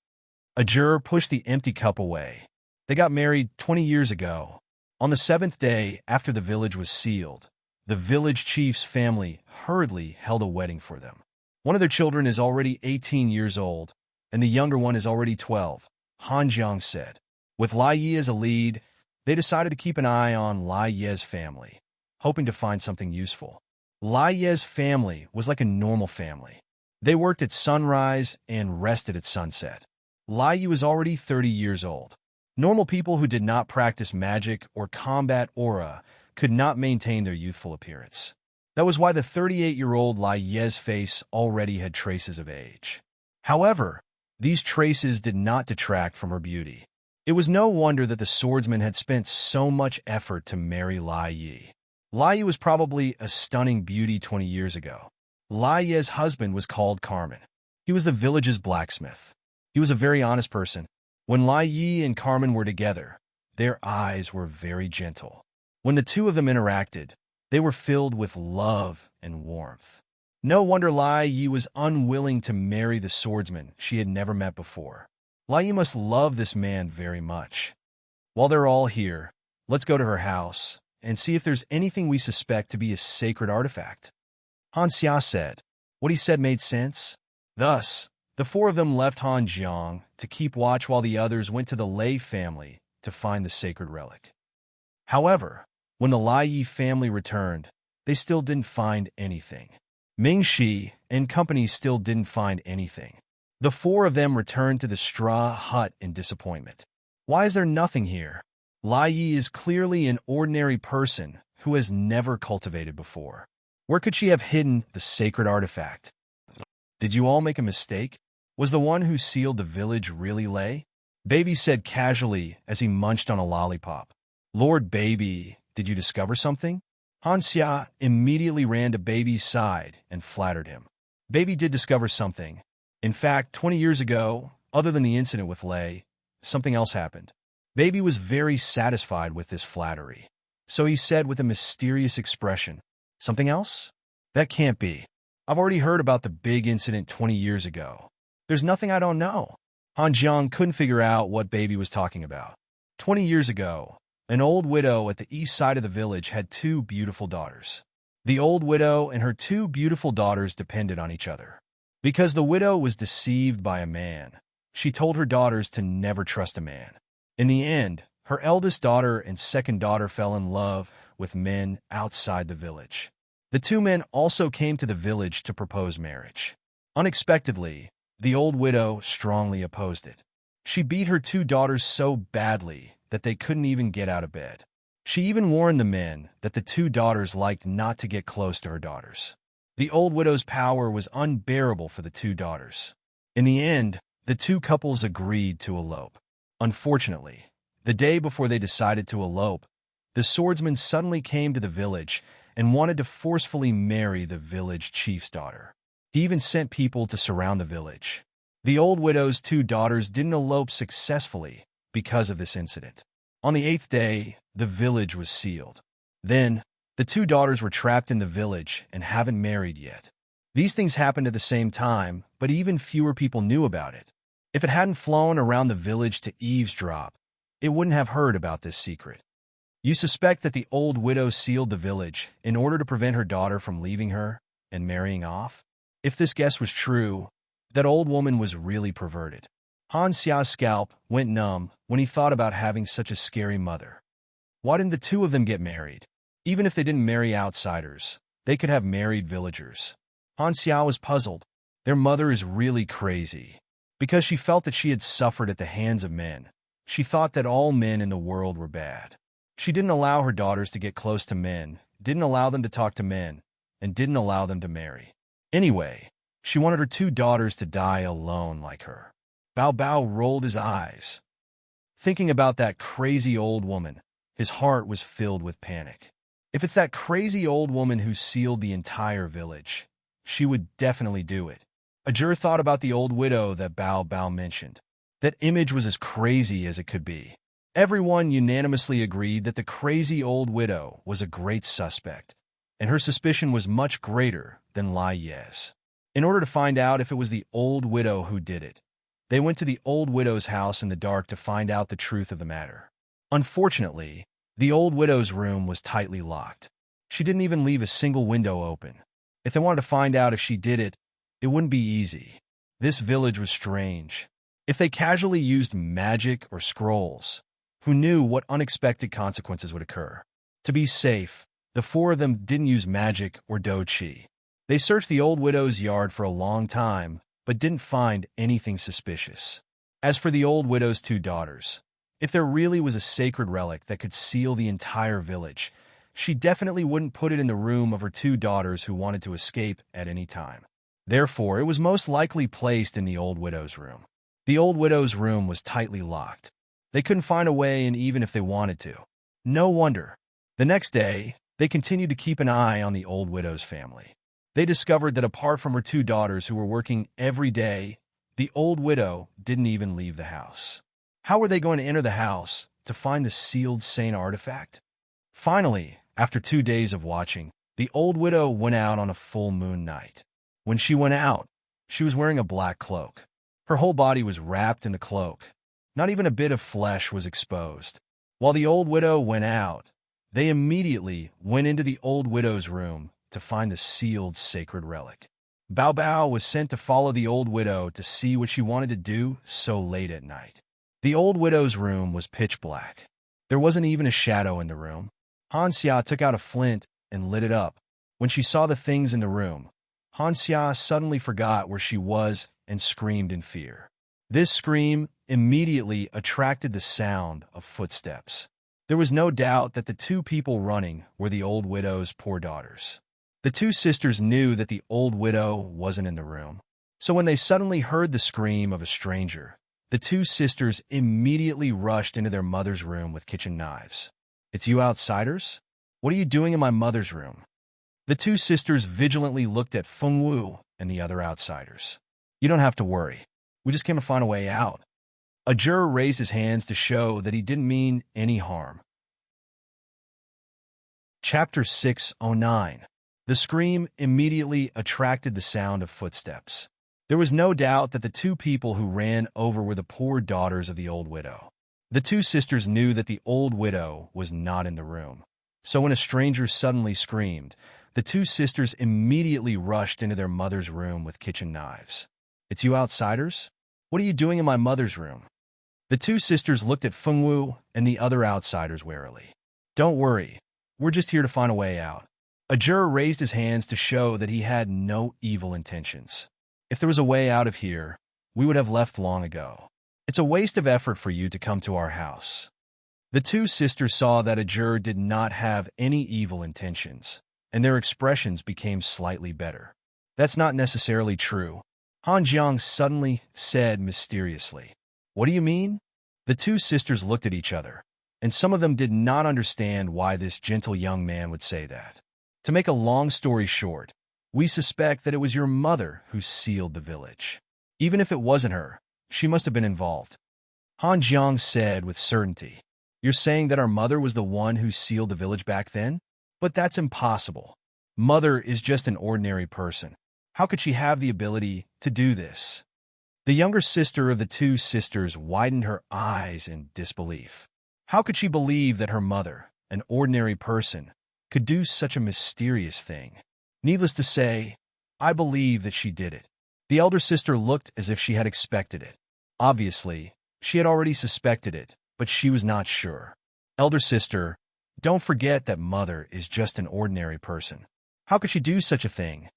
A juror pushed the empty cup away. They got married 20 years ago. On the 7th day after the village was sealed, the village chief's family hurriedly held a wedding for them. One of their children is already 18 years old, and the younger one is already 12, Han Jiang said. With Lai Yi as a lead, they decided to keep an eye on Lai Ye's family, hoping to find something useful. Lai Ye's family was like a normal family. They worked at sunrise and rested at sunset. Lai Yi was already 30 years old. Normal people who did not practice magic or combat aura could not maintain their youthful appearance. That was why the 38-year-old Lai Ye's face already had traces of age. However, these traces did not detract from her beauty. It was no wonder that the swordsman had spent so much effort to marry Lai Yi. Lai Yi was probably a stunning beauty 20 years ago. Lai Ye's husband was called Carmen. He was the village's blacksmith. He was a very honest person. When Lai Yi and Carmen were together, their eyes were very gentle. When the two of them interacted, they were filled with love and warmth. No wonder Lai Yi was unwilling to marry the swordsman she had never met before. Lai Yi must love this man very much. While they're all here, let's go to her house and see if there's anything we suspect to be a sacred artifact. Han Xia said. What he said made sense. Thus, the four of them left Han Jiang to keep watch while the others went to the Lei family to find the sacred relic. However, when the Lai Yi family returned, they still didn't find anything. Ming Shi and company still didn't find anything. The four of them returned to the straw hut in disappointment. Why is there nothing here? Lai Yi is clearly an ordinary person who has never cultivated before. Where could she have hidden the sacred artifact? Did you all make a mistake? Was the one who sealed the village really Lei? Baby said casually as he munched on a lollipop. Lord Baby, did you discover something? Han Xia immediately ran to Baby's side and flattered him. Baby did discover something. In fact, 20 years ago, other than the incident with Lei, something else happened. Baby was very satisfied with this flattery. So he said with a mysterious expression, something else? That can't be. I've already heard about the big incident 20 years ago. There's nothing I don't know. Han Jiang couldn't figure out what Baby was talking about. 20 years ago, an old widow at the east side of the village had two beautiful daughters. The old widow and her two beautiful daughters depended on each other. Because the widow was deceived by a man, she told her daughters to never trust a man. In the end, her eldest daughter and second daughter fell in love with men outside the village. The two men also came to the village to propose marriage. Unexpectedly, the old widow strongly opposed it. She beat her two daughters so badly that they couldn't even get out of bed. She even warned the men that the two daughters liked not to get close to her daughters. The old widow's power was unbearable for the two daughters. In the end, the two couples agreed to elope. Unfortunately, the day before they decided to elope, the swordsman suddenly came to the village and wanted to forcefully marry the village chief's daughter. He even sent people to surround the village. The old widow's two daughters didn't elope successfully because of this incident. On the 8th day, the village was sealed. Then, the two daughters were trapped in the village and haven't married yet. These things happened at the same time, but even fewer people knew about it. If it hadn't flown around the village to eavesdrop, it wouldn't have heard about this secret. You suspect that the old widow sealed the village in order to prevent her daughter from leaving her and marrying off? If this guess was true, that old woman was really perverted. Han Xia's scalp went numb when he thought about having such a scary mother. Why didn't the two of them get married? Even if they didn't marry outsiders, they could have married villagers. Han Xia was puzzled. Their mother is really crazy. Because she felt that she had suffered at the hands of men, she thought that all men in the world were bad. She didn't allow her daughters to get close to men, didn't allow them to talk to men, and didn't allow them to marry. Anyway, she wanted her two daughters to die alone like her. Bao Bao rolled his eyes. Thinking about that crazy old woman, his heart was filled with panic. If it's that crazy old woman who sealed the entire village, she would definitely do it. Ajur thought about the old widow that Bao Bao mentioned. That image was as crazy as it could be. Everyone unanimously agreed that the crazy old widow was a great suspect, and her suspicion was much greater than Lai Ye's. In order to find out if it was the old widow who did it, they went to the old widow's house in the dark to find out the truth of the matter. Unfortunately, the old widow's room was tightly locked. She didn't even leave a single window open. If they wanted to find out if she did it, it wouldn't be easy. This village was strange. If they casually used magic or scrolls, who knew what unexpected consequences would occur? To be safe, the four of them didn't use magic or do-chi. They searched the old widow's yard for a long time, but didn't find anything suspicious. As for the old widow's two daughters, if there really was a sacred relic that could seal the entire village, she definitely wouldn't put it in the room of her two daughters who wanted to escape at any time. Therefore, it was most likely placed in the old widow's room. The old widow's room was tightly locked. They couldn't find a way in even if they wanted to. No wonder. The next day, they continued to keep an eye on the old widow's family. They discovered that apart from her two daughters who were working every day, the old widow didn't even leave the house. How were they going to enter the house to find the sealed saint artifact? Finally, after 2 days of watching, the old widow went out on a full moon night. When she went out, she was wearing a black cloak. Her whole body was wrapped in the cloak. Not even a bit of flesh was exposed. While the old widow went out, they immediately went into the old widow's room to find the sealed sacred relic. Bao Bao was sent to follow the old widow to see what she wanted to do so late at night. The old widow's room was pitch black. There wasn't even a shadow in the room. Han Xia took out a flint and lit it up. When she saw the things in the room, Han Xia suddenly forgot where she was and screamed in fear. This scream immediately attracted the sound of footsteps. There was no doubt that the two people running were the old widow's poor daughters. The two sisters knew that the old widow wasn't in the room. So when they suddenly heard the scream of a stranger, the two sisters immediately rushed into their mother's room with kitchen knives. "It's you outsiders? What are you doing in my mother's room?" The two sisters vigilantly looked at Feng Wu and the other outsiders. "You don't have to worry. We just came to find a way out." A juror raised his hands to show that he didn't mean any harm. Chapter 609. The scream immediately attracted the sound of footsteps. There was no doubt that the two people who ran over were the poor daughters of the old widow. The two sisters knew that the old widow was not in the room. So when a stranger suddenly screamed, the two sisters immediately rushed into their mother's room with kitchen knives. "It's you outsiders? What are you doing in my mother's room?" The two sisters looked at Feng Wu and the other outsiders warily. "Don't worry, we're just here to find a way out." A juror raised his hands to show that he had no evil intentions. "If there was a way out of here, we would have left long ago. It's a waste of effort for you to come to our house." The two sisters saw that a juror did not have any evil intentions, and their expressions became slightly better. "That's not necessarily true," Han Jiang suddenly said mysteriously. "What do you mean?" The two sisters looked at each other, and some of them did not understand why this gentle young man would say that. "To make a long story short, we suspect that it was your mother who sealed the village. Even if it wasn't her, she must have been involved," Han Jiang said with certainty. "You're saying that our mother was the one who sealed the village back then? But that's impossible. Mother is just an ordinary person. How could she have the ability to do this?" The younger sister of the two sisters widened her eyes in disbelief. How could she believe that her mother, an ordinary person, could do such a mysterious thing? Needless to say, I believe that she did it. The elder sister looked as if she had expected it. Obviously, she had already suspected it, but she was not sure. "Elder sister, don't forget that mother is just an ordinary person. How could she do such a thing?"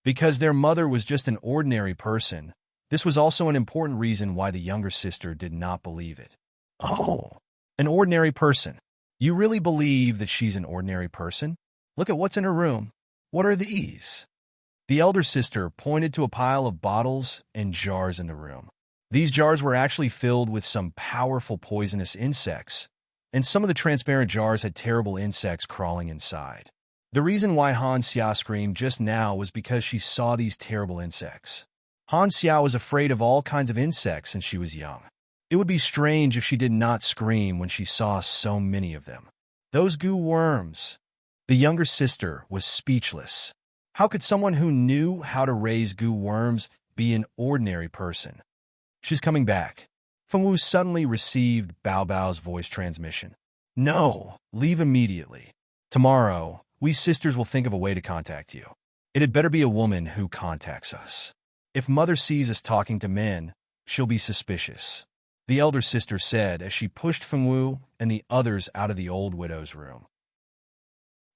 Because their mother was just an ordinary person, this was also an important reason why the younger sister did not believe it. "Oh, an ordinary person. You really believe that she's an ordinary person? Look at what's in her room. What are these?" The elder sister pointed to a pile of bottles and jars in the room. These jars were actually filled with some powerful poisonous insects, and some of the transparent jars had terrible insects crawling inside. The reason why Han Xia screamed just now was because she saw these terrible insects. Han Xia was afraid of all kinds of insects since she was young. It would be strange if she did not scream when she saw so many of them. Those goo worms! The younger sister was speechless. How could someone who knew how to raise goo worms be an ordinary person? She's coming back. Fengwu suddenly received Bao Bao's voice transmission. No, leave immediately. Tomorrow, we sisters will think of a way to contact you. It had better be a woman who contacts us. If Mother sees us talking to men, she'll be suspicious, the elder sister said as she pushed Fengwu and the others out of the old widow's room.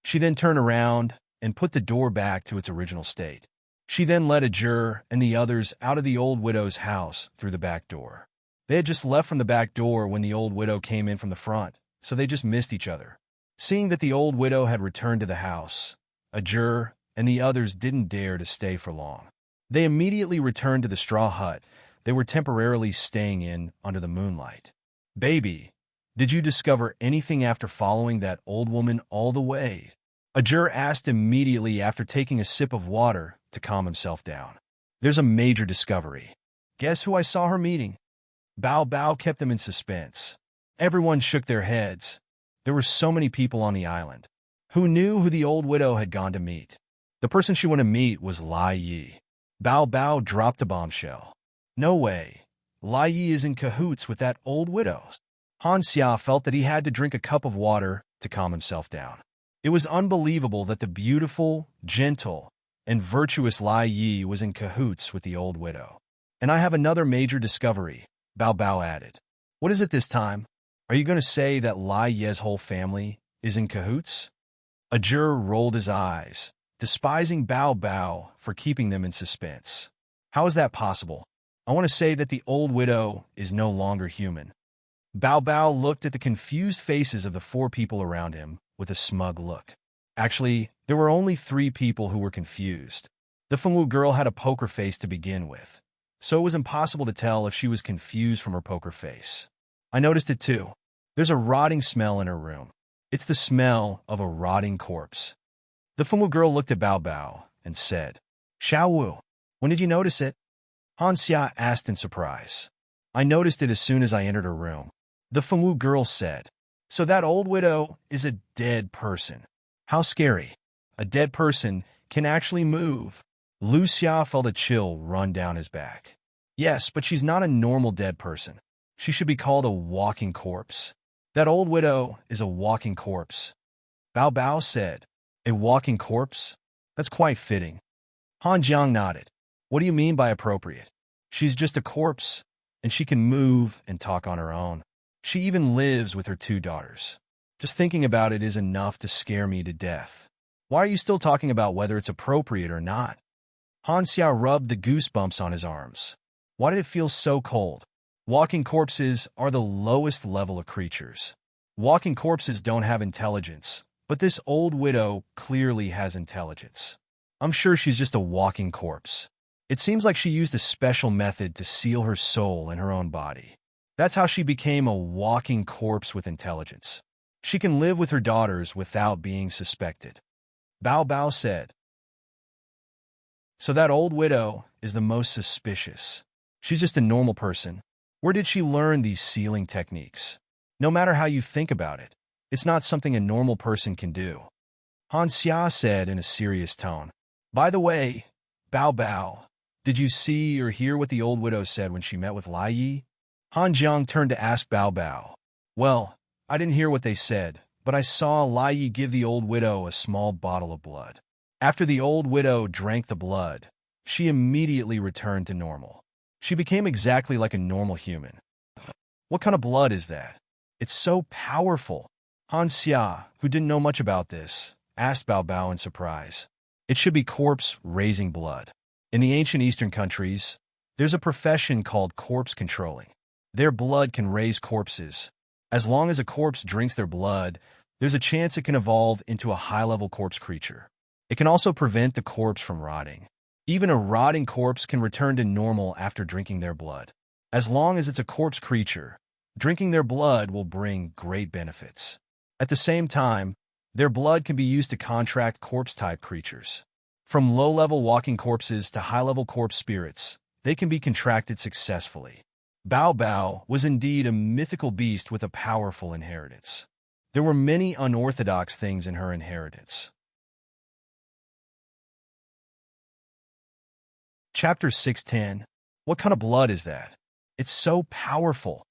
She then turned around and put the door back to its original state. She then led Ajur and the others out of the old widow's house through the back door. They had just left from the back door when the old widow came in from the front, so they just missed each other. Seeing that the old widow had returned to the house, Ajur and the others didn't dare to stay for long. They immediately returned to the straw hut they were temporarily staying in under the moonlight. Baby, did you discover anything after following that old woman all the way? Ajur asked immediately after taking a sip of water to calm himself down. There's a major discovery. Guess who I saw her meeting? Bao Bao kept them in suspense. Everyone shook their heads. There were so many people on the island. Who knew who the old widow had gone to meet? The person she went to meet was Lai Yi. Bao Bao dropped a bombshell. No way. Lai Yi is in cahoots with that old widow. Han Xia felt that he had to drink a cup of water to calm himself down. It was unbelievable that the beautiful, gentle, and virtuous Lai Yi was in cahoots with the old widow. And I have another major discovery, Bao Bao added. What is it this time? Are you going to say that Lai Ye's whole family is in cahoots? Ajur rolled his eyes, despising Bao Bao for keeping them in suspense. How is that possible? I want to say that the old widow is no longer human. Bao Bao looked at the confused faces of the 4 people around him with a smug look. Actually, there were only 3 people who were confused. The Fengwu girl had a poker face to begin with, so it was impossible to tell if she was confused from her poker face. I noticed it too. There's a rotting smell in her room. It's the smell of a rotting corpse. The Fengwu girl looked at Bao Bao and said, Xiao Wu, when did you notice it? Han Xia asked in surprise. I noticed it as soon as I entered her room. The Fengwu girl said, So that old widow is a dead person. How scary. A dead person can actually move. Lu Xia felt a chill run down his back. Yes, but she's not a normal dead person. She should be called a walking corpse. That old widow is a walking corpse. Bao Bao said, A walking corpse? That's quite fitting. Han Jiang nodded. What do you mean by appropriate? She's just a corpse, and she can move and talk on her own. She even lives with her 2 daughters. Just thinking about it is enough to scare me to death. Why are you still talking about whether it's appropriate or not? Han Xia rubbed the goosebumps on his arms. Why did it feel so cold? Walking corpses are the lowest level of creatures. Walking corpses don't have intelligence, but this old widow clearly has intelligence. I'm sure she's just a walking corpse. It seems like she used a special method to seal her soul in her own body. That's how she became a walking corpse with intelligence. She can live with her daughters without being suspected. Bao Bao said. So that old widow is the most suspicious. She's just a normal person. Where did she learn these sealing techniques? No matter how you think about it, it's not something a normal person can do. Han Xia said in a serious tone. By the way, Bao Bao, did you see or hear what the old widow said when she met with Lai Yi? Han Jiang turned to ask Bao Bao. Well, I didn't hear what they said, but I saw Lai Yi give the old widow a small bottle of blood. After the old widow drank the blood, she immediately returned to normal. She became exactly like a normal human. What kind of blood is that? It's so powerful. Han Xia, who didn't know much about this, asked Bao Bao in surprise. It should be corpse raising blood. In the ancient Eastern countries, there's a profession called corpse controlling. Their blood can raise corpses. As long as a corpse drinks their blood, there's a chance it can evolve into a high-level corpse creature. It can also prevent the corpse from rotting. Even a rotting corpse can return to normal after drinking their blood. As long as it's a corpse creature, drinking their blood will bring great benefits. At the same time, their blood can be used to contract corpse-type creatures. From low-level walking corpses to high-level corpse spirits, they can be contracted successfully. Bao Bao was indeed a mythical beast with a powerful inheritance. There were many unorthodox things in her inheritance. Chapter 610. What kind of blood is that? It's so powerful.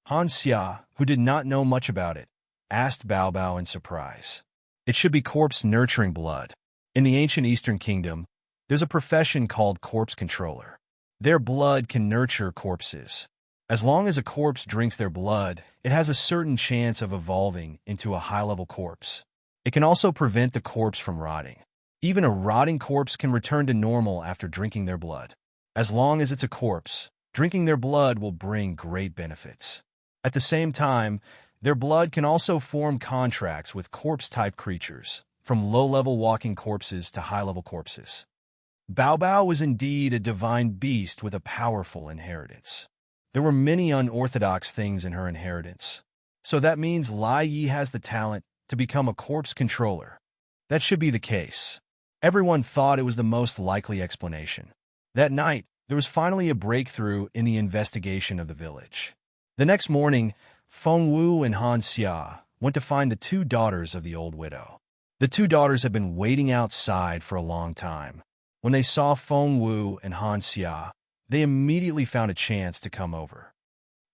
Han Xia, who did not know much about it, asked Bao Bao in surprise. It should be corpse-nurturing blood. In the ancient Eastern Kingdom, there's a profession called corpse controller. Their blood can nurture corpses. As long as a corpse drinks their blood, it has a certain chance of evolving into a high-level corpse. It can also prevent the corpse from rotting. Even a rotting corpse can return to normal after drinking their blood. As long as it's a corpse, drinking their blood will bring great benefits. At the same time, their blood can also form contracts with corpse-type creatures, from low-level walking corpses to high-level corpses. Bao Bao was indeed a divine beast with a powerful inheritance. There were many unorthodox things in her inheritance. So that means Lai Yi has the talent to become a corpse controller. That should be the case. Everyone thought it was the most likely explanation. That night, there was finally a breakthrough in the investigation of the village. The next morning, Feng Wu and Han Xia went to find the two daughters of the old widow. The two daughters had been waiting outside for a long time. When they saw Feng Wu and Han Xia, they immediately found a chance to come over.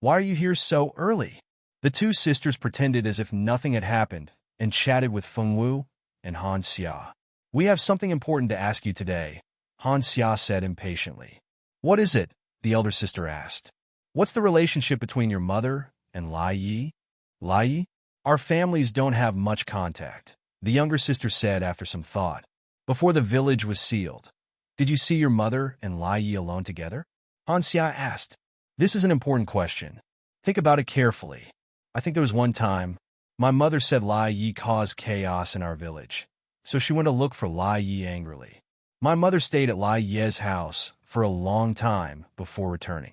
"Why are you here so early?" The two sisters pretended as if nothing had happened and chatted with Feng Wu and Han Xia. "We have something important to ask you today," Han Xia said impatiently. "What is it?" the elder sister asked. "What's the relationship between your mother and Lai Yi?" "Lai Yi? Our families don't have much contact," the younger sister said after some thought. "Before the village was sealed, did you see your mother and Lai Yi alone together?" Han Xia asked. "This is an important question. Think about it carefully. I think there was one time, my mother said Lai Yi caused chaos in our village, so she went to look for Lai Yi angrily. My mother stayed at Lai Ye's house for a long time before returning."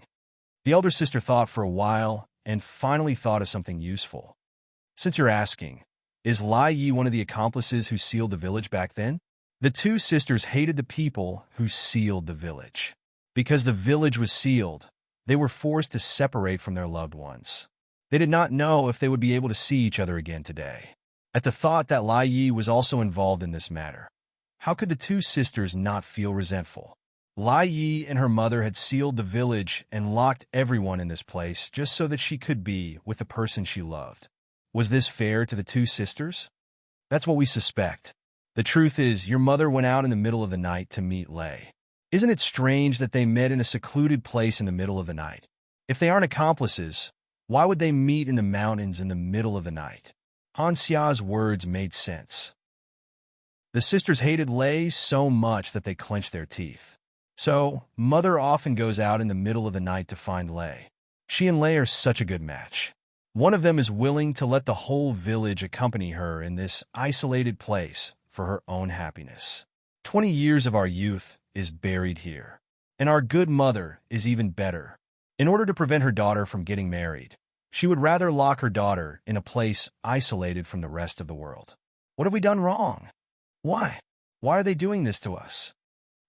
The elder sister thought for a while and finally thought of something useful. "Since you're asking, is Lai Yi one of the accomplices who sealed the village back then?" The two sisters hated the people who sealed the village. Because the village was sealed, they were forced to separate from their loved ones. They did not know if they would be able to see each other again today. At the thought that Lai Yi was also involved in this matter, how could the two sisters not feel resentful? Lai Yi and her mother had sealed the village and locked everyone in this place just so that she could be with the person she loved. Was this fair to the two sisters? That's what we suspect. The truth is, your mother went out in the middle of the night to meet Lei. Isn't it strange that they met in a secluded place in the middle of the night? If they aren't accomplices, why would they meet in the mountains in the middle of the night? Han Xia's words made sense. The sisters hated Lei so much that they clenched their teeth. So, mother often goes out in the middle of the night to find Lei. She and Lei are such a good match. One of them is willing to let the whole village accompany her in this isolated place for her own happiness. 20 years of our youth is buried here. And our good mother is even better. In order to prevent her daughter from getting married, she would rather lock her daughter in a place isolated from the rest of the world. What have we done wrong? Why? Why are they doing this to us?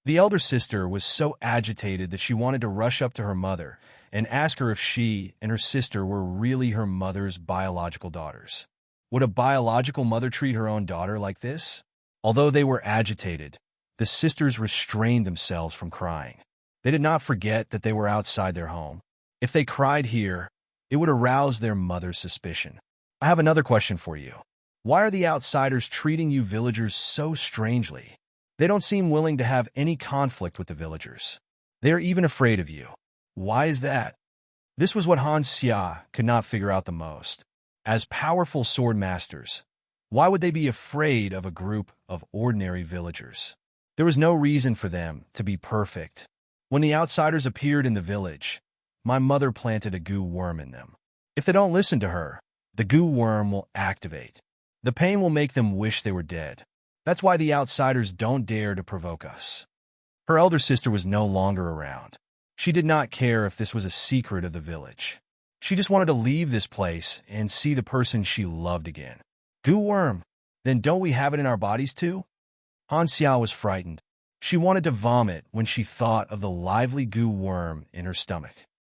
The elder sister was so agitated that she wanted to rush up to her mother and ask her if she and her sister were really her mother's biological daughters. Would a biological mother treat her own daughter like this? Although they were agitated, the sisters restrained themselves from crying. They did not forget that they were outside their home. If they cried here, it would arouse their mother's suspicion. I have another question for you. Why are the outsiders treating you villagers so strangely? They don't seem willing to have any conflict with the villagers. They are even afraid of you. Why is that? This was what Han Xia could not figure out the most. As powerful sword masters, why would they be afraid of a group of ordinary villagers? There was no reason for them to be perfect. When the outsiders appeared in the village, my mother planted a goo worm in them. If they don't listen to her, the goo worm will activate. The pain will make them wish they were dead. That's why the outsiders don't dare to provoke us. Her elder sister was no longer around. She did not care if this was a secret of the village. She just wanted to leave this place and see the person she loved again. Goo worm? Then don't we have it in our bodies too? Han Xia was frightened. She wanted to vomit when she thought of the lively goo worm in her stomach.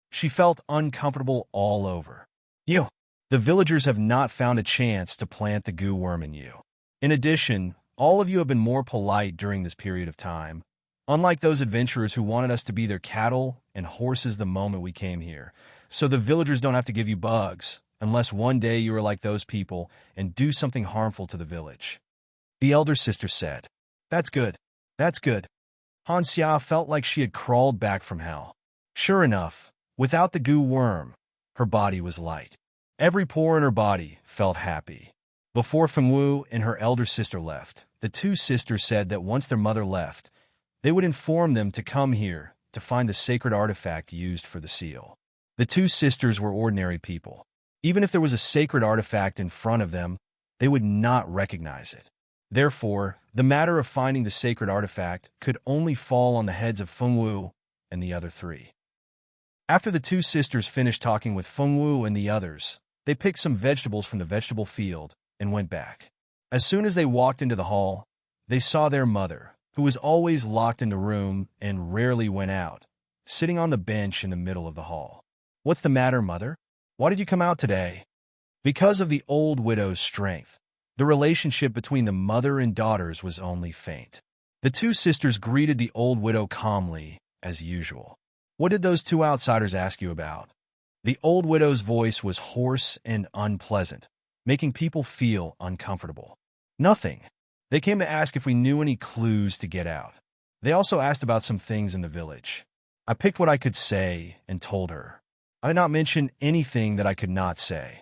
She felt uncomfortable all over. You. The villagers have not found a chance to plant the goo worm in you. In addition, all of you have been more polite during this period of time, unlike those adventurers who wanted us to be their cattle and horses the moment we came here. So the villagers don't have to give you bugs, unless one day you are like those people and do something harmful to the village. The elder sister said, That's good. That's good. Han Xia felt like she had crawled back from hell. Sure enough, without the goo worm, her body was light. Every pore in her body felt happy. Before Fengwu and her elder sister left, the two sisters said that once their mother left, they would inform them to come here to find the sacred artifact used for the seal. The two sisters were ordinary people. Even if there was a sacred artifact in front of them, they would not recognize it. Therefore, the matter of finding the sacred artifact could only fall on the heads of Fengwu and the other three. After the two sisters finished talking with Fengwu and the others, they picked some vegetables from the vegetable field and went back. As soon as they walked into the hall, they saw their mother, who was always locked in the room and rarely went out, sitting on the bench in the middle of the hall. What's the matter, mother? Why did you come out today? Because of the old widow's strength, the relationship between the mother and daughters was only faint. The two sisters greeted the old widow calmly, as usual. What did those two outsiders ask you about? The old widow's voice was hoarse and unpleasant, making people feel uncomfortable. Nothing. They came to ask if we knew any clues to get out. They also asked about some things in the village. I picked what I could say and told her. I did not mention anything that I could not say.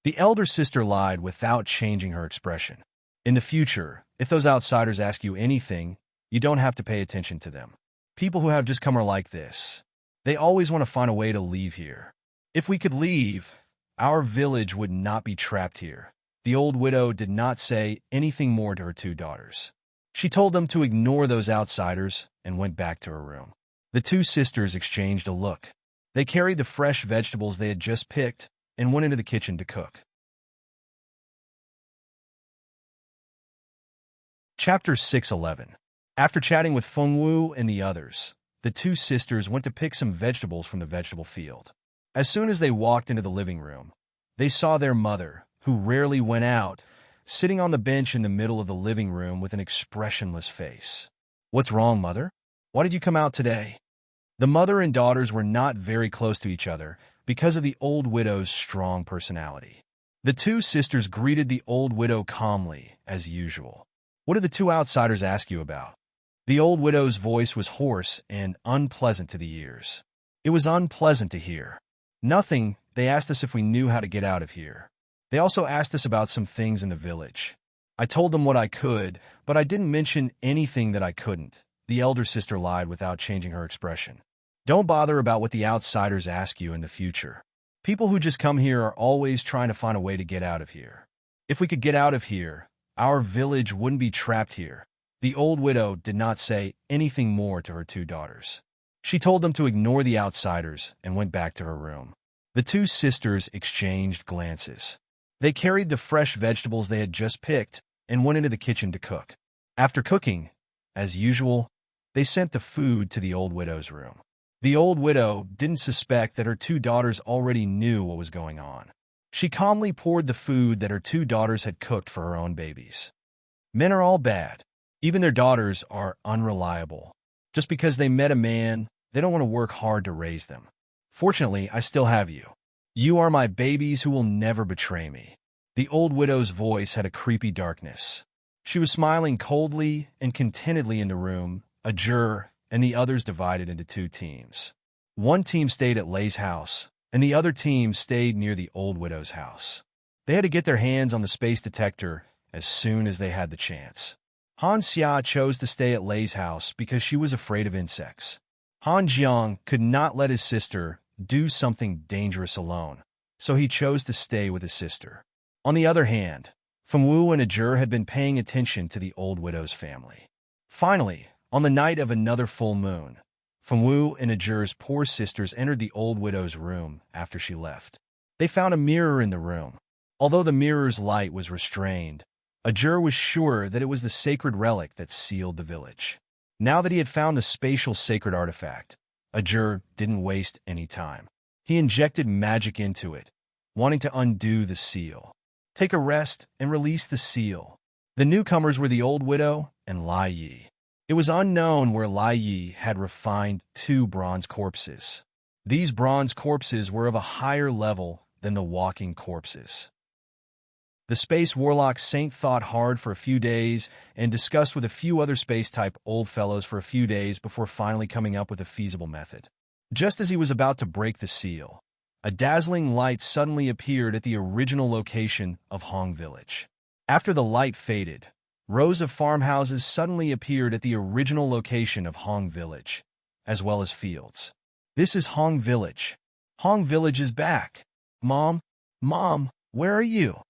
The elder sister lied without changing her expression. In the future, if those outsiders ask you anything, you don't have to pay attention to them. People who have just come are like this. They always want to find a way to leave here. If we could leave, our village would not be trapped here. The old widow did not say anything more to her two daughters. She told them to ignore those outsiders and went back to her room. The two sisters exchanged a look. They carried the fresh vegetables they had just picked and went into the kitchen to cook. Chapter 6:11. After chatting with Fengwu and the others, the two sisters went to pick some vegetables from the vegetable field. As soon as they walked into the living room, they saw their mother, who rarely went out, sitting on the bench in the middle of the living room with an expressionless face. What's wrong, mother? Why did you come out today? The mother and daughters were not very close to each other because of the old widow's strong personality. The two sisters greeted the old widow calmly, as usual. What did the two outsiders ask you about? The old widow's voice was hoarse and unpleasant to the ears. It was unpleasant to hear. Nothing. They asked us if we knew how to get out of here. They also asked us about some things in the village. I told them what I could, but I didn't mention anything that I couldn't. The elder sister lied without changing her expression. Don't bother about what the outsiders ask you in the future. People who just come here are always trying to find a way to get out of here. If we could get out of here, our village wouldn't be trapped here. The old widow did not say anything more to her two daughters. She told them to ignore the outsiders and went back to her room. The two sisters exchanged glances. They carried the fresh vegetables they had just picked and went into the kitchen to cook. After cooking, as usual, they sent the food to the old widow's room. The old widow didn't suspect that her two daughters already knew what was going on. She calmly poured the food that her two daughters had cooked for her own babies. Men are all bad. Even their daughters are unreliable. Just because they met a man, they don't want to work hard to raise them. Fortunately, I still have you. You are my babies who will never betray me. The old widow's voice had a creepy darkness. She was smiling coldly and contentedly in the room. A juror and the others divided into two teams. One team stayed at Lei's house, and the other team stayed near the old widow's house. They had to get their hands on the space detector as soon as they had the chance. Han Xia chose to stay at Lei's house because she was afraid of insects. Han Jiang could not let his sister do something dangerous alone, so he chose to stay with his sister. On the other hand, Fengwu and Ajur had been paying attention to the old widow's family. Finally, on the night of another full moon, Fengwu and Ajur's poor sisters entered the old widow's room after she left. They found a mirror in the room. Although the mirror's light was restrained, Ajur was sure that it was the sacred relic that sealed the village. Now that he had found the spatial sacred artifact, Ajur didn't waste any time. He injected magic into it, wanting to undo the seal. Take a rest and release the seal. The newcomers were the old widow and Lai Yi. It was unknown where Lai Yi had refined 2 bronze corpses. These bronze corpses were of a higher level than the walking corpses. The space warlock saint thought hard for a few days and discussed with a few other space-type old fellows for a few days before finally coming up with a feasible method. Just as he was about to break the seal, a dazzling light suddenly appeared at the original location of Hong Village. After the light faded, rows of farmhouses suddenly appeared at the original location of Hong Village, as well as fields. This is Hong Village. Hong Village is back. Mom, where are you?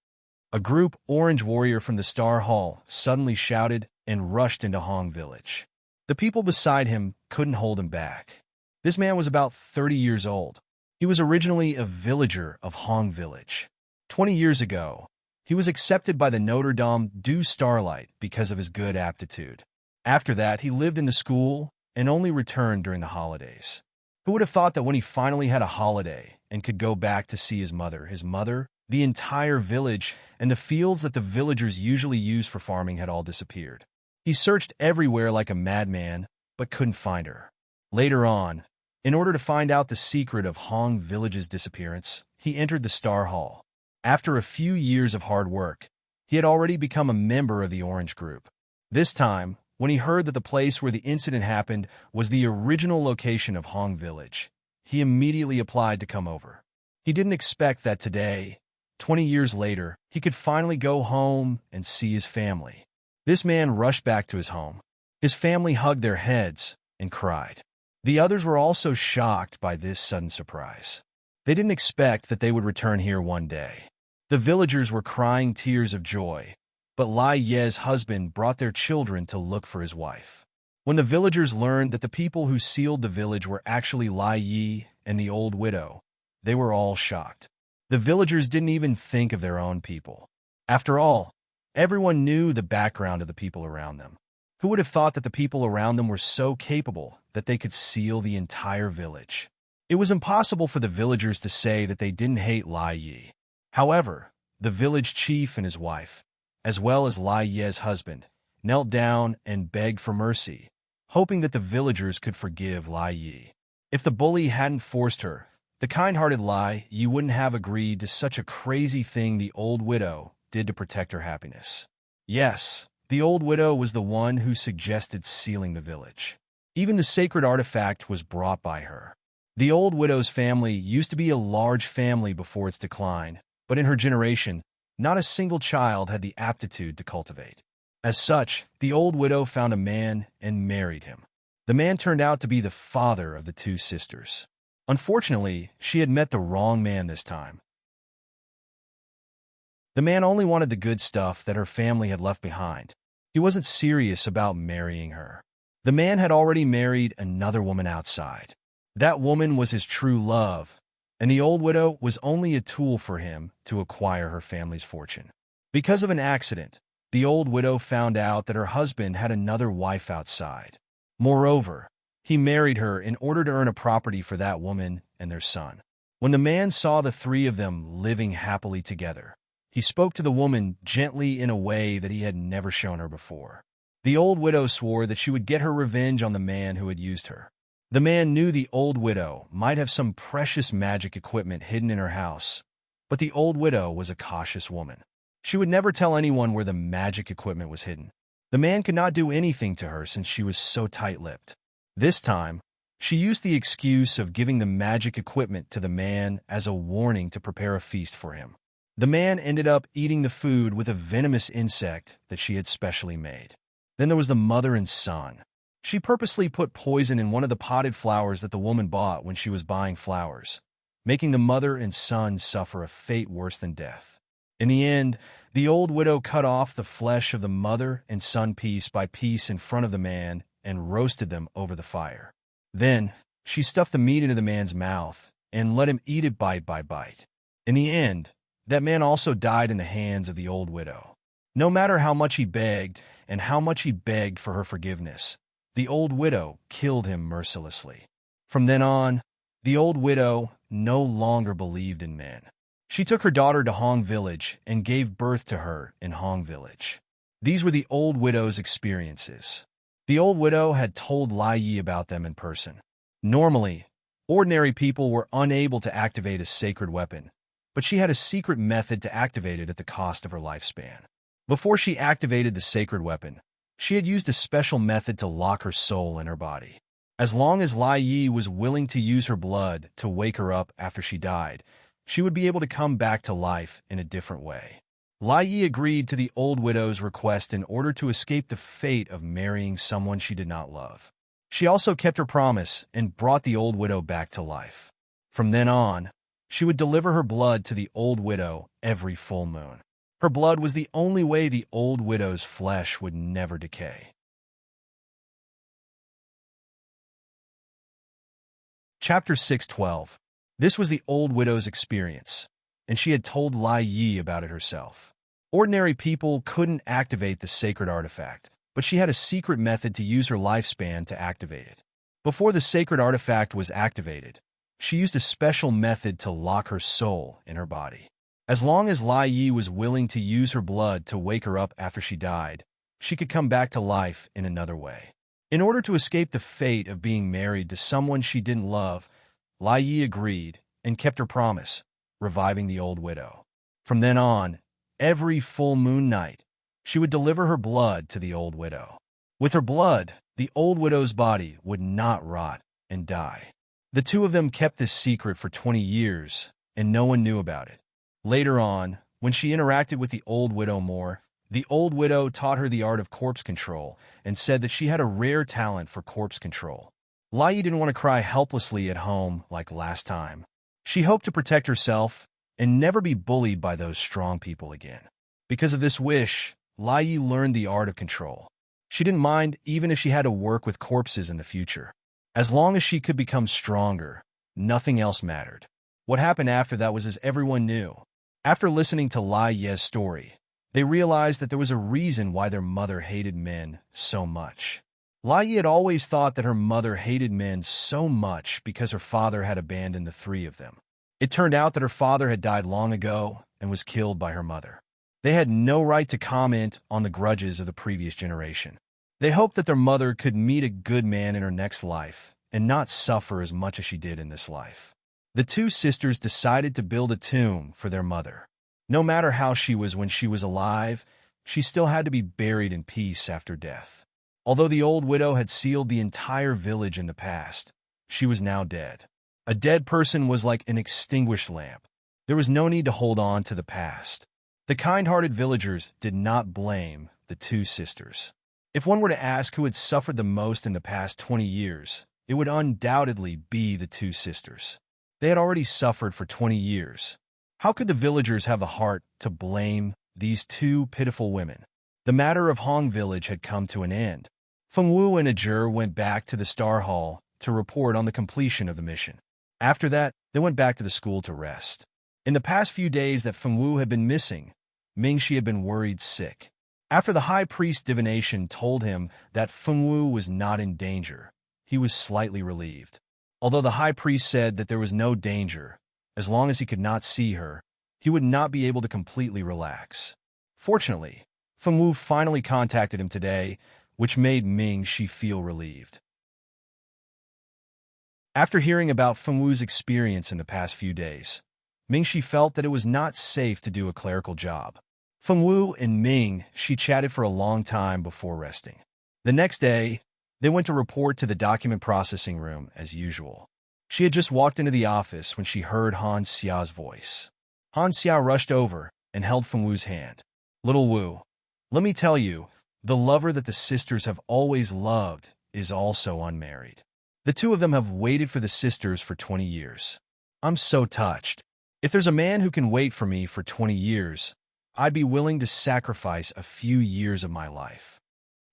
A group orange warrior from the Star Hall suddenly shouted and rushed into Hong Village. The people beside him couldn't hold him back. This man was about 30 years old. He was originally a villager of Hong Village. 20 years ago, he was accepted by the Notre Dame du Starlight because of his good aptitude. After that, he lived in the school and only returned during the holidays. Who would have thought that when he finally had a holiday and could go back to see his mother, the entire village, and the fields that the villagers usually use for farming had all disappeared? He searched everywhere like a madman, but couldn't find her. Later on, in order to find out the secret of Hong Village's disappearance, he entered the Star Hall. After a few years of hard work, he had already become a member of the Orange Group. This time, when he heard that the place where the incident happened was the original location of Hong Village, he immediately applied to come over. He didn't expect that today, 20 years later, he could finally go home and see his family. This man rushed back to his home. His family hugged their heads and cried. The others were also shocked by this sudden surprise. They didn't expect that they would return here one day. The villagers were crying tears of joy, but Lai Ye's husband brought their children to look for his wife. When the villagers learned that the people who sealed the village were actually Lai Yi and the old widow, they were all shocked. The villagers didn't even think of their own people. After all, everyone knew the background of the people around them. Who would have thought that the people around them were so capable that they could seal the entire village? It was impossible for the villagers to say that they didn't hate Lai Yi. However, the village chief and his wife, as well as Lai Ye's husband, knelt down and begged for mercy, hoping that the villagers could forgive Lai Yi. If the bully hadn't forced her, the kind-hearted Lai Yi wouldn't have agreed to such a crazy thing the old widow did to protect her happiness. Yes, the old widow was the one who suggested sealing the village. Even the sacred artifact was brought by her. The old widow's family used to be a large family before its decline, but in her generation, not a single child had the aptitude to cultivate. As such, the old widow found a man and married him. The man turned out to be the father of the 2 sisters. Unfortunately, she had met the wrong man this time. The man only wanted the good stuff that her family had left behind. He wasn't serious about marrying her. The man had already married another woman outside. That woman was his true love, and the old widow was only a tool for him to acquire her family's fortune. Because of an accident, the old widow found out that her husband had another wife outside. Moreover, he married her in order to earn a property for that woman and their son. When the man saw the 3 of them living happily together, he spoke to the woman gently in a way that he had never shown her before. The old widow swore that she would get her revenge on the man who had used her. The man knew the old widow might have some precious magic equipment hidden in her house, but the old widow was a cautious woman. She would never tell anyone where the magic equipment was hidden. The man could not do anything to her since she was so tight-lipped. This time, she used the excuse of giving the magic equipment to the man as a warning to prepare a feast for him. The man ended up eating the food with a venomous insect that she had specially made. Then there was the mother and son. She purposely put poison in one of the potted flowers that the woman bought when she was buying flowers, making the mother and son suffer a fate worse than death. In the end, the old widow cut off the flesh of the mother and son piece by piece in front of the man and roasted them over the fire. Then, she stuffed the meat into the man's mouth and let him eat it bite by bite. In the end, that man also died in the hands of the old widow. No matter how much he begged and how much he begged for her forgiveness, the old widow killed him mercilessly. From then on, The old widow no longer believed in men. She took her daughter to Hong Village and gave birth to her in Hong Village. These were the old widow's experiences. The old widow had told Lai Yi about them in person. Normally, ordinary people were unable to activate a sacred weapon, but she had a secret method to activate it at the cost of her lifespan. Before she activated the sacred weapon, she had used a special method to lock her soul in her body. As long as Lai Yi was willing to use her blood to wake her up after she died, she would be able to come back to life in a different way. Lai Yi agreed to the old widow's request in order to escape the fate of marrying someone she did not love. She also kept her promise and brought the old widow back to life. From then on, she would deliver her blood to the old widow every full moon. Her blood was the only way the old widow's flesh would never decay. Chapter 6:12. This was the old widow's experience, and she had told Lai Yi about it herself. Ordinary people couldn't activate the sacred artifact, but she had a secret method to use her lifespan to activate it. Before the sacred artifact was activated, she used a special method to lock her soul in her body. As long as Lai Yi was willing to use her blood to wake her up after she died, she could come back to life in another way. In order to escape the fate of being married to someone she didn't love, Lai Yi agreed and kept her promise, reviving the old widow. From then on, every full moon night, she would deliver her blood to the old widow. With her blood, the old widow's body would not rot and die. The two of them kept this secret for 20 years, and no one knew about it. Later on, when she interacted with the old widow more, the old widow taught her the art of corpse control and said that she had a rare talent for corpse control. Lai Yi didn't want to cry helplessly at home like last time. She hoped to protect herself and never be bullied by those strong people again. Because of this wish, Lai Yi learned the art of control. She didn't mind even if she had to work with corpses in the future. As long as she could become stronger, nothing else mattered. What happened after that was as everyone knew. After listening to Lai Ye's story, they realized that there was a reason why their mother hated men so much. Lai Yi had always thought that her mother hated men so much because her father had abandoned the three of them. It turned out that her father had died long ago and was killed by her mother. They had no right to comment on the grudges of the previous generation. They hoped that their mother could meet a good man in her next life and not suffer as much as she did in this life. The two sisters decided to build a tomb for their mother. No matter how she was when she was alive, she still had to be buried in peace after death. Although the old widow had sealed the entire village in the past, she was now dead. A dead person was like an extinguished lamp. There was no need to hold on to the past. The kind-hearted villagers did not blame the two sisters. If one were to ask who had suffered the most in the past 20 years, it would undoubtedly be the two sisters. They had already suffered for 20 years. How could the villagers have the heart to blame these two pitiful women? The matter of Hong Village had come to an end. Feng Wu and Ajur went back to the Star Hall to report on the completion of the mission. After that, they went back to the school to rest. In the past few days that Feng Wu had been missing, Mingxi had been worried sick. After the high priest's divination told him that Feng Wu was not in danger, he was slightly relieved. Although the high priest said that there was no danger, as long as he could not see her, he would not be able to completely relax. Fortunately, Feng Wu finally contacted him today, which made Mingxi feel relieved. After hearing about Feng Wu's experience in the past few days, Mingxi felt that it was not safe to do a clerical job. Feng Wu and Mingxi chatted for a long time before resting. The next day, they went to report to the document processing room as usual. She had just walked into the office when she heard Han Xia's voice. Han Xia rushed over and held Feng Wu's hand. "Little Wu, let me tell you, the lover that the sisters have always loved is also unmarried. The two of them have waited for the sisters for 20 years. I'm so touched. If there's a man who can wait for me for 20 years, I'd be willing to sacrifice a few years of my life."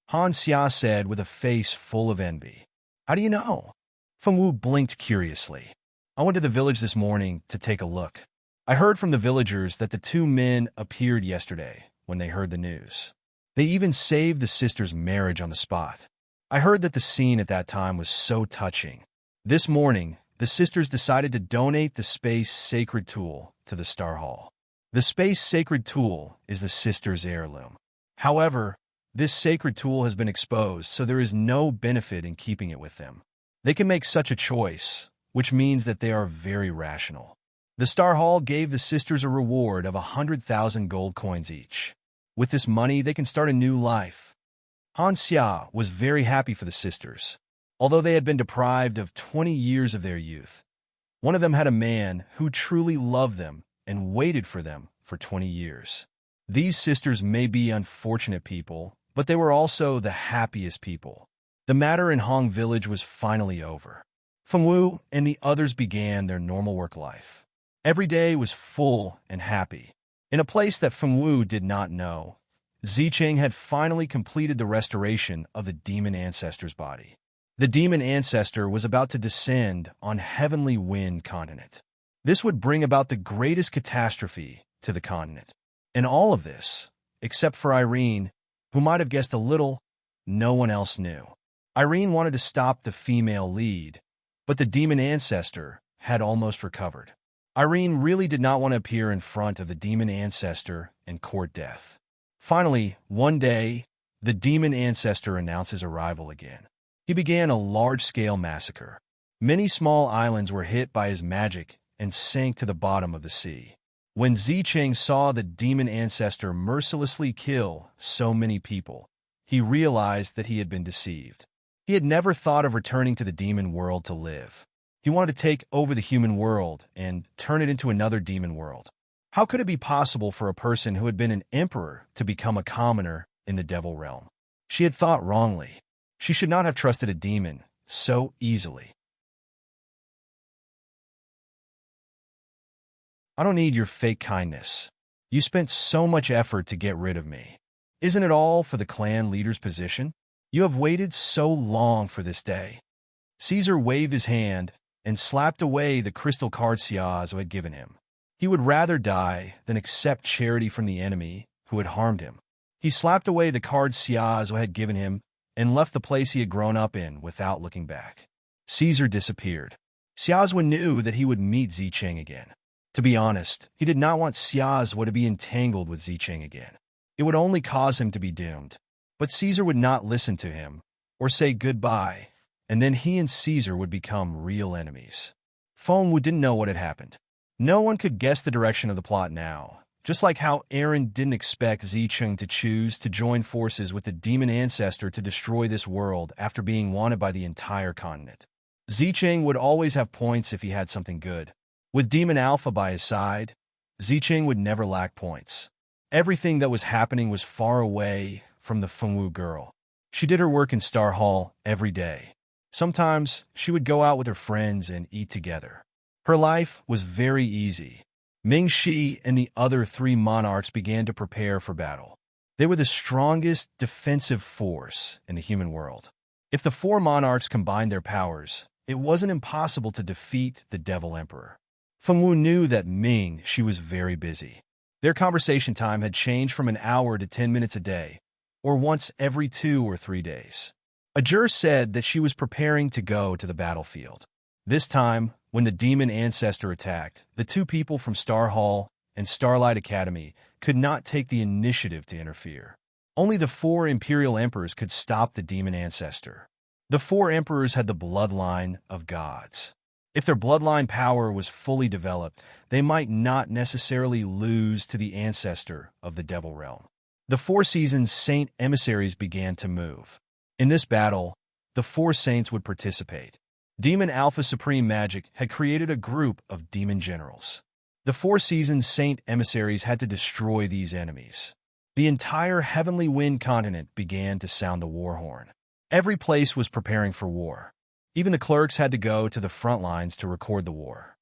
Han Xia said with a face full of envy. "How do you know?" Feng Wu blinked curiously. "I went to the village this morning to take a look. I heard from the villagers that the two men appeared yesterday when they heard the news. They even saved the sisters' marriage on the spot. I heard that the scene at that time was so touching. This morning, the sisters decided to donate the Space Sacred Tool to the Star Hall. The Space Sacred Tool is the sisters' heirloom. However, this sacred tool has been exposed, so there is no benefit in keeping it with them. They can make such a choice, which means that they are very rational. The Star Hall gave the sisters a reward of 100,000 gold coins each. With this money, they can start a new life. Han Xia was very happy for the sisters, although they had been deprived of 20 years of their youth. One of them had a man who truly loved them and waited for them for 20 years. These sisters may be unfortunate people, but they were also the happiest people. The matter in Hong Village was finally over. Fengwu and the others began their normal work life. Every day was full and happy. In a place that Fengwu did not know, Zicheng had finally completed the restoration of the demon ancestor's body. The demon ancestor was about to descend on Heavenly Wind continent. This would bring about the greatest catastrophe to the continent. And all of this, except for Irene, who might have guessed a little, no one else knew. Irene wanted to stop the female lead, but the demon ancestor had almost recovered. Irene really did not want to appear in front of the demon ancestor and court death. Finally, one day, the demon ancestor announced his arrival again. He began a large-scale massacre. Many small islands were hit by his magic and sank to the bottom of the sea. When Zicheng saw the demon ancestor mercilessly kill so many people, he realized that he had been deceived. He had never thought of returning to the demon world to live. He wanted to take over the human world and turn it into another demon world. How could it be possible for a person who had been an emperor to become a commoner in the devil realm? She had thought wrongly. She should not have trusted a demon so easily. I don't need your fake kindness. You spent so much effort to get rid of me. Isn't it all for the clan leader's position? You have waited so long for this day. Caesar waved his hand and slapped away the crystal card Xiaozu had given him. He would rather die than accept charity from the enemy who had harmed him. He slapped away the card Xiaozu had given him and left the place he had grown up in without looking back. Caesar disappeared. Xiaozu knew that he would meet Zicheng again. To be honest, he did not want Xiaozu to be entangled with Zicheng again. It would only cause him to be doomed. But Caesar would not listen to him or say goodbye, and then he and Caesar would become real enemies. Fengwu didn't know what had happened. No one could guess the direction of the plot now, just like how Aaron didn't expect Zicheng to choose to join forces with the demon ancestor to destroy this world after being wanted by the entire continent. Zicheng would always have points if he had something good. With Demon Alpha by his side, Zicheng would never lack points. Everything that was happening was far away from the Fengwu girl. She did her work in Star Hall every day. Sometimes she would go out with her friends and eat together. Her life was very easy. Ming Shi and the other 3 monarchs began to prepare for battle. They were the strongest defensive force in the human world. If the 4 monarchs combined their powers, it wasn't impossible to defeat the Devil Emperor. Fengwu knew that Ming Shi was very busy. Their conversation time had changed from an hour to 10 minutes a day, or once every 2 or 3 days. A juror said that she was preparing to go to the battlefield. This time, when the demon ancestor attacked, the 2 people from Star Hall and Starlight Academy could not take the initiative to interfere. Only the 4 imperial emperors could stop the demon ancestor. The 4 emperors had the bloodline of gods. If their bloodline power was fully developed, they might not necessarily lose to the ancestor of the devil realm. The 4 seasons saint emissaries began to move. In this battle, the 4 saints would participate. Demon Alpha Supreme Magic had created a group of demon generals. The 4 seasons saint emissaries had to destroy these enemies. The entire Heavenly Wind continent began to sound the war horn. Every place was preparing for war. Even the clerks had to go to the front lines to record the war.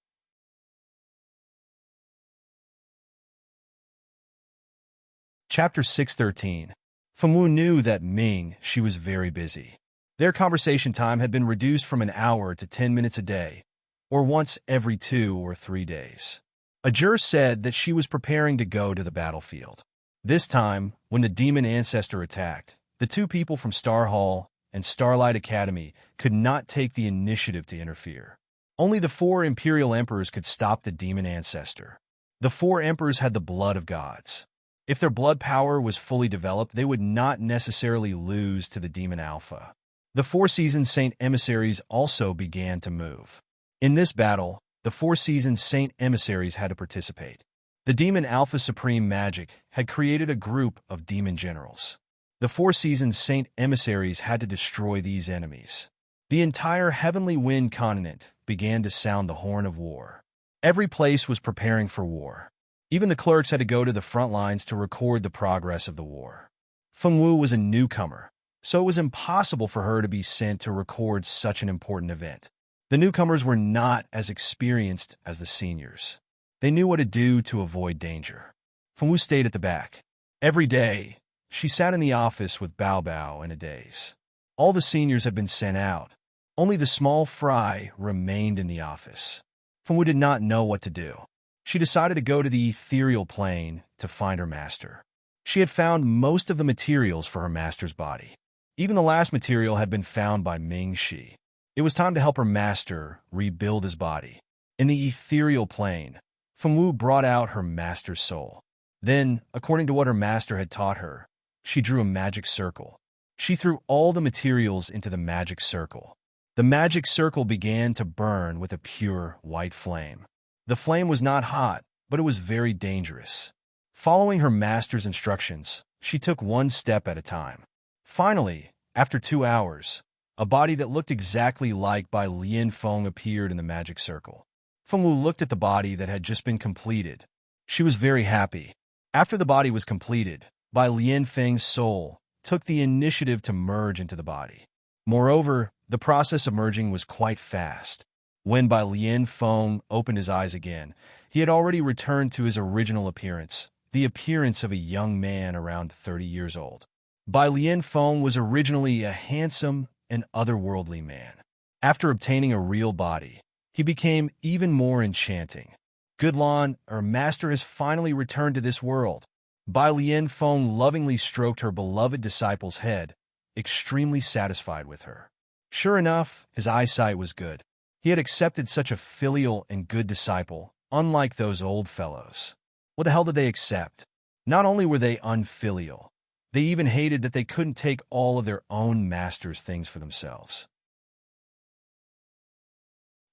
Chapter 613. Fengwu knew that Ming Shi was very busy. Their conversation time had been reduced from an hour to 10 minutes a day, or once every 2 or 3 days. A juror said that she was preparing to go to the battlefield. This time, when the demon ancestor attacked, the 2 people from Star Hall and Starlight Academy could not take the initiative to interfere. Only the 4 imperial emperors could stop the demon ancestor. The 4 emperors had the blood of gods. If their blood power was fully developed, they would not necessarily lose to the demon alpha. The 4 seasoned Saint emissaries also began to move. In this battle, the 4 seasoned Saint emissaries had to participate. The demon alpha supreme magic had created a group of demon generals. The 4 seasoned Saint emissaries had to destroy these enemies. The entire heavenly wind continent began to sound the horn of war. Every place was preparing for war. Even the clerks had to go to the front lines to record the progress of the war. Feng Wu was a newcomer, so it was impossible for her to be sent to record such an important event. The newcomers were not as experienced as the seniors. They knew what to do to avoid danger. Feng Wu stayed at the back. Every day, she sat in the office with Bao Bao in a daze. All the seniors had been sent out. Only the small fry remained in the office. Feng Wu did not know what to do. She decided to go to the ethereal plane to find her master. She had found most of the materials for her master's body. Even the last material had been found by Ming Shi. It was time to help her master rebuild his body. In the ethereal plane, Feng Wu brought out her master's soul. Then, according to what her master had taught her, she drew a magic circle. She threw all the materials into the magic circle. The magic circle began to burn with a pure white flame. The flame was not hot, but it was very dangerous. Following her master's instructions, she took one step at a time. Finally, after 2 hours, a body that looked exactly like Bai Lian Feng appeared in the magic circle. Feng Wu looked at the body that had just been completed. She was very happy. After the body was completed, Bai Lian Feng's soul took the initiative to merge into the body. Moreover, the process of merging was quite fast. When Bai Lian Feng opened his eyes again, he had already returned to his original appearance, the appearance of a young man around 30 years old. Bai Lian Feng was originally a handsome and otherworldly man. After obtaining a real body, he became even more enchanting. Good Lan, our master, has finally returned to this world. Bai Lian Feng lovingly stroked her beloved disciple's head, extremely satisfied with her. Sure enough, his eyesight was good. He had accepted such a filial and good disciple, unlike those old fellows. What the hell did they accept? Not only were they unfilial, they even hated that they couldn't take all of their own master's things for themselves.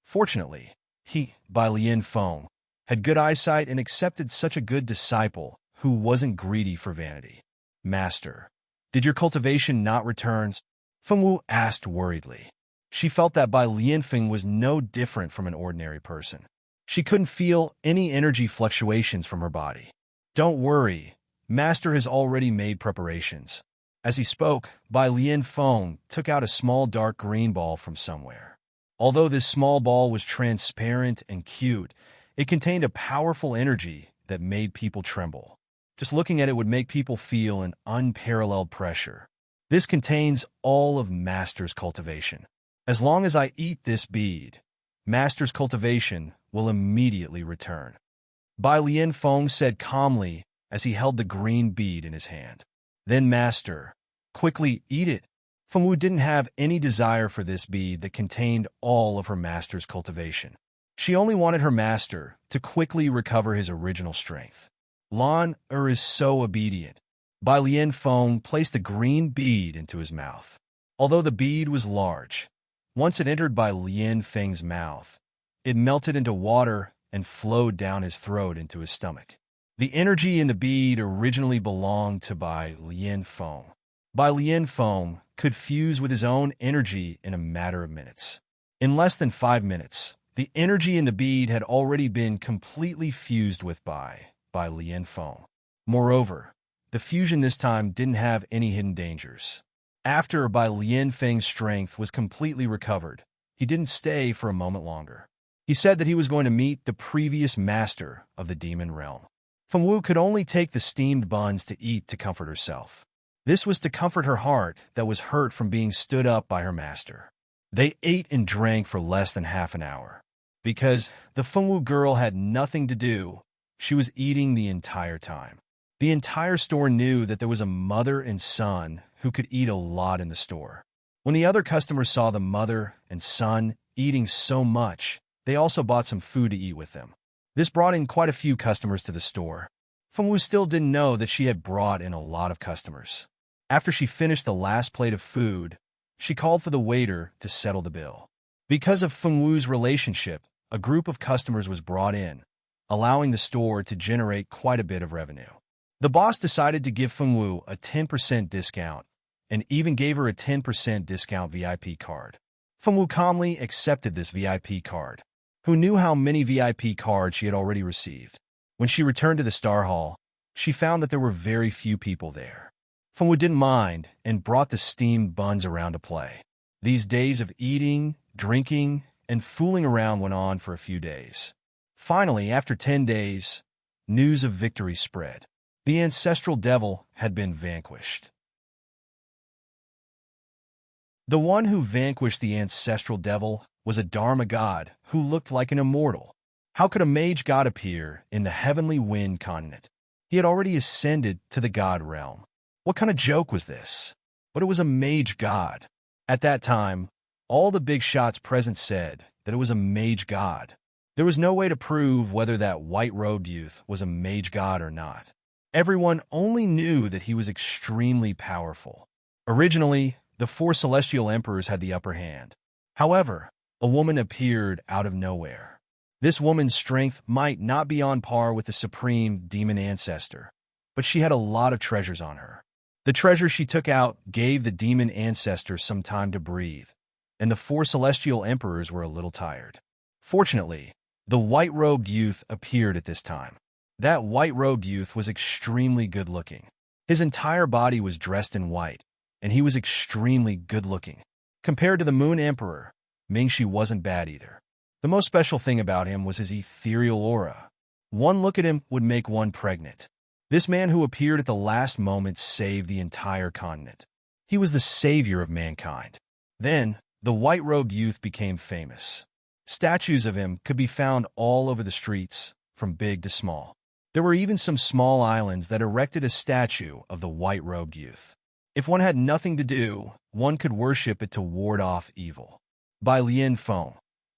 Fortunately, he, Bai Lian Feng, had good eyesight and accepted such a good disciple who wasn't greedy for vanity. Master, did your cultivation not return? Feng Wu asked worriedly. She felt that Bai Lian Feng was no different from an ordinary person. She couldn't feel any energy fluctuations from her body. Don't worry, Master has already made preparations. As he spoke, Bai Lian Feng took out a small dark green ball from somewhere. Although this small ball was transparent and cute, it contained a powerful energy that made people tremble. Just looking at it would make people feel an unparalleled pressure. This contains all of Master's cultivation. As long as I eat this bead, Master's cultivation will immediately return. Bai Lian Feng said calmly as he held the green bead in his hand. Then Master, quickly eat it. Feng Wu didn't have any desire for this bead that contained all of her master's cultivation. She only wanted her master to quickly recover his original strength. Lan is so obedient. Bai Lian Feng placed the green bead into his mouth. Although the bead was large, once it entered Bai Lian Feng's mouth, it melted into water and flowed down his throat into his stomach. The energy in the bead originally belonged to Bai Lian Feng. Bai Lian Feng could fuse with his own energy in a matter of minutes. In less than 5 minutes, the energy in the bead had already been completely fused with Bai Lian Feng. Moreover, the fusion this time didn't have any hidden dangers. After Bai Lian Feng's strength was completely recovered, he didn't stay for a moment longer. He said that he was going to meet the previous master of the demon realm. Feng Wu could only take the steamed buns to eat to comfort herself. This was to comfort her heart that was hurt from being stood up by her master. They ate and drank for less than half an hour. Because the Feng Wu girl had nothing to do, she was eating the entire time. The entire store knew that there was a mother and son who could eat a lot in the store. When the other customers saw the mother and son eating so much, They also bought some food to eat with them. This brought in quite a few customers to the store. Fengwu still didn't know that she had brought in a lot of customers. After she finished the last plate of food, she called for the waiter to settle the bill. Because of Fengwu's relationship, a group of customers was brought in, allowing the store to generate quite a bit of revenue. The boss decided to give Fengwu a 10% discount and even gave her a 10% discount VIP card. Fengwu calmly accepted this VIP card. Who knew how many VIP cards she had already received? When she returned to the Star Hall, she found that there were very few people there. Fengwu didn't mind and brought the steamed buns around to play. These days of eating, drinking, and fooling around went on for a few days. Finally, after 10 days, news of victory spread. The ancestral devil had been vanquished. The one who vanquished the ancestral devil was a Dharma god who looked like an immortal. How could a mage god appear in the heavenly wind continent? He had already ascended to the god realm. What kind of joke was this? But it was a mage god. At that time, all the big shots present said that it was a mage god. There was no way to prove whether that white-robed youth was a mage god or not. Everyone only knew that he was extremely powerful. Originally, the 4 celestial emperors had the upper hand. However, a woman appeared out of nowhere. This woman's strength might not be on par with the supreme demon ancestor, but she had a lot of treasures on her. The treasure she took out gave the demon ancestor some time to breathe, and the 4 celestial emperors were a little tired. Fortunately, the white-robed youth appeared at this time. That white-robed youth was extremely good-looking. His entire body was dressed in white, and he was extremely good-looking. Compared to the Moon Emperor, Mingxi wasn't bad either. The most special thing about him was his ethereal aura. One look at him would make one pregnant. This man who appeared at the last moment saved the entire continent. He was the savior of mankind. Then, the white-robed youth became famous. Statues of him could be found all over the streets, from big to small. There were even some small islands that erected a statue of the white-robed youth. If one had nothing to do, one could worship it to ward off evil. By Lian Feng,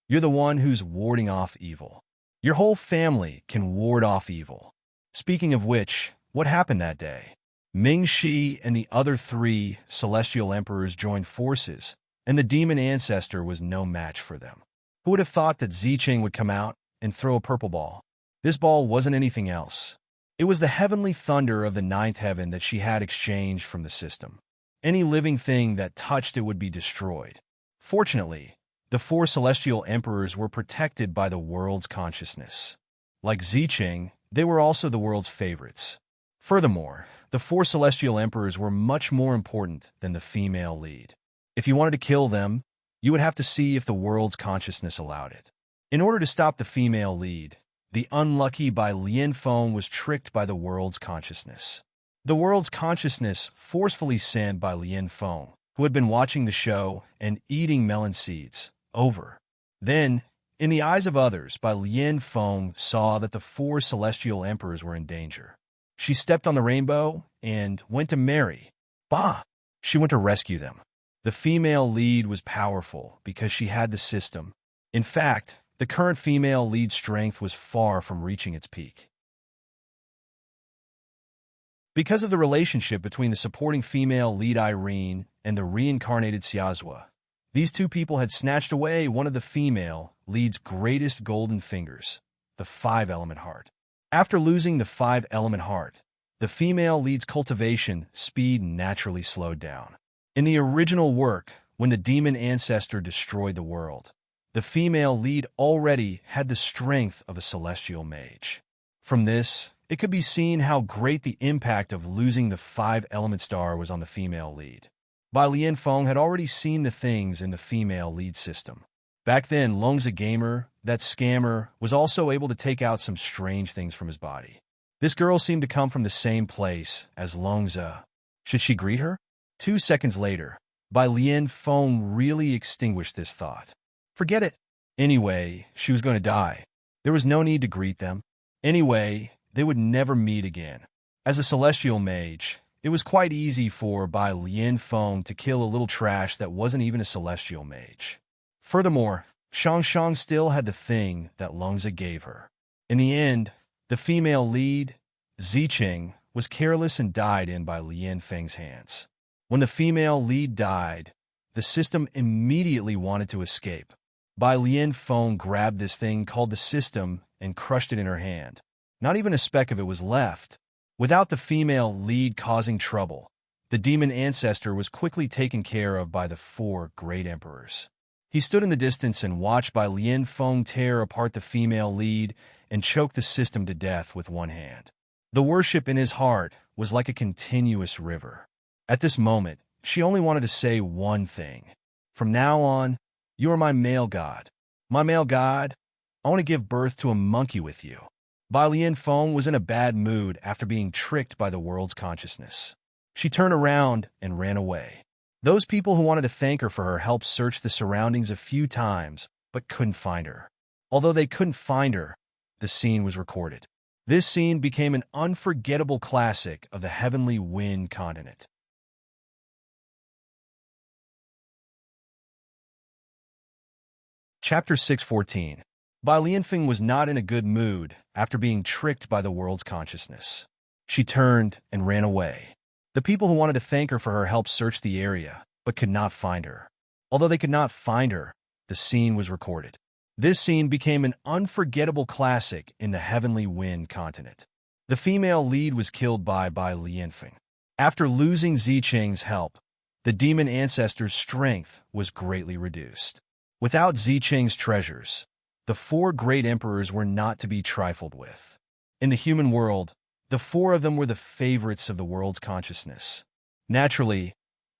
you're the one who's warding off evil. Your whole family can ward off evil. Speaking of which, what happened that day? Mingxi and the other 3 celestial emperors joined forces, and the demon ancestor was no match for them. Who would have thought that Ziqing would come out and throw a purple ball? This ball wasn't anything else. It was the heavenly thunder of the 9th heaven that she had exchanged from the system. Any living thing that touched it would be destroyed. Fortunately, the 4 celestial emperors were protected by the world's consciousness. Like Ziqing, they were also the world's favorites. Furthermore, the 4 celestial emperors were much more important than the female lead. If you wanted to kill them, you would have to see if the world's consciousness allowed it. In order to stop the female lead, the unlucky Bai Lianfeng was tricked by the world's consciousness. The world's consciousness forcefully sent Bai Lianfeng, who had been watching the show and eating melon seeds, over. Then, in the eyes of others, Bai Lianfeng saw that the 4 celestial emperors were in danger. She stepped on the rainbow and went to marry. Bah! She went to rescue them. The female lead was powerful because she had the system. In fact, the current female lead strength was far from reaching its peak. Because of the relationship between the supporting female lead Irene and the reincarnated Xiazhua, these 2 people had snatched away one of the female lead's greatest golden fingers, the 5-element heart. After losing the 5-element heart, the female lead's cultivation speed naturally slowed down. In the original work, when the demon ancestor destroyed the world, the female lead already had the strength of a celestial mage. From this, it could be seen how great the impact of losing the 5-element star was on the female lead. Bai Lianfeng had already seen the things in the female lead system. Back then, Longza Gamer, that scammer, was also able to take out some strange things from his body. This girl seemed to come from the same place as Longza. Should she greet her? 2 seconds later, Bai Lianfeng really extinguished this thought. Forget it. Anyway, she was going to die. There was no need to greet them. Anyway, they would never meet again. As a celestial mage, it was quite easy for Bai Lianfeng to kill a little trash that wasn't even a celestial mage. Furthermore, Shang still had the thing that Lungza gave her. In the end, the female lead, Zicheng, was careless and died in by Lian Feng's hands. When the female lead died, the system immediately wanted to escape. Bai Lian Feng grabbed this thing called the system and crushed it in her hand. Not even a speck of it was left. Without the female lead causing trouble, the demon ancestor was quickly taken care of by the 4 great emperors. He stood in the distance and watched Bai Lian Feng tear apart the female lead and choke the system to death with one hand. The worship in his heart was like a continuous river. At this moment, she only wanted to say one thing. From now on, you are my male god. My male god, I want to give birth to a monkey with you. Bai Lian Feng was in a bad mood after being tricked by the world's consciousness. She turned around and ran away. Those people who wanted to thank her for her help searched the surroundings a few times, but couldn't find her. Although they couldn't find her, the scene was recorded. This scene became an unforgettable classic of the Heavenly Wind continent. Chapter 614. Bai Lianfeng was not in a good mood after being tricked by the world's consciousness. She turned and ran away. The people who wanted to thank her for her help searched the area, but could not find her. Although they could not find her, the scene was recorded. This scene became an unforgettable classic in the Heavenly Wind continent. The female lead was killed by Bai Lianfeng. After losing Zicheng's help, the demon ancestor's strength was greatly reduced. Without Zicheng's treasures, the 4 great emperors were not to be trifled with. In the human world, the 4 of them were the favorites of the world's consciousness. Naturally,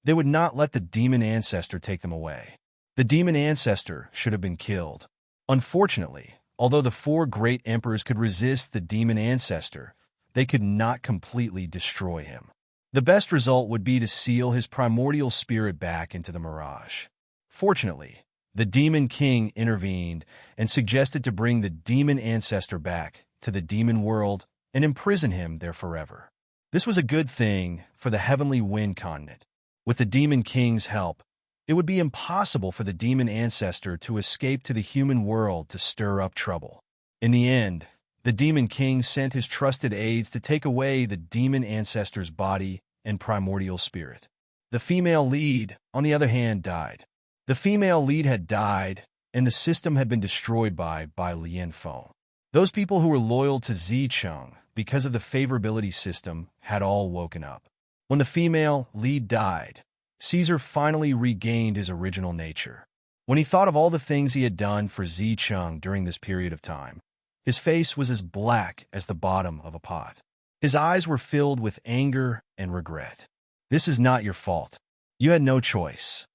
they would not let the demon ancestor take them away. The demon ancestor should have been killed. Unfortunately, although the 4 great emperors could resist the demon ancestor, they could not completely destroy him. The best result would be to seal his primordial spirit back into the mirage. Fortunately, the demon king intervened and suggested to bring the demon ancestor back to the demon world and imprison him there forever. This was a good thing for the Heavenly Wind continent. With the demon king's help, it would be impossible for the demon ancestor to escape to the human world to stir up trouble. In the end, the demon king sent his trusted aides to take away the demon ancestor's body and primordial spirit. The female lead, on the other hand, died. The female lead had died, and the system had been destroyed by Lian Feng. Those people who were loyal to Zicheng because of the favorability system had all woken up. When the female lead died, Caesar finally regained his original nature. When he thought of all the things he had done for Zicheng during this period of time, his face was as black as the bottom of a pot. His eyes were filled with anger and regret. This is not your fault. You had no choice.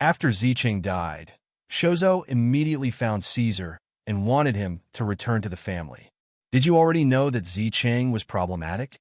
After Zicheng died, Shouzo immediately found Caesar and wanted him to return to the family. Did you already know that Zicheng was problematic?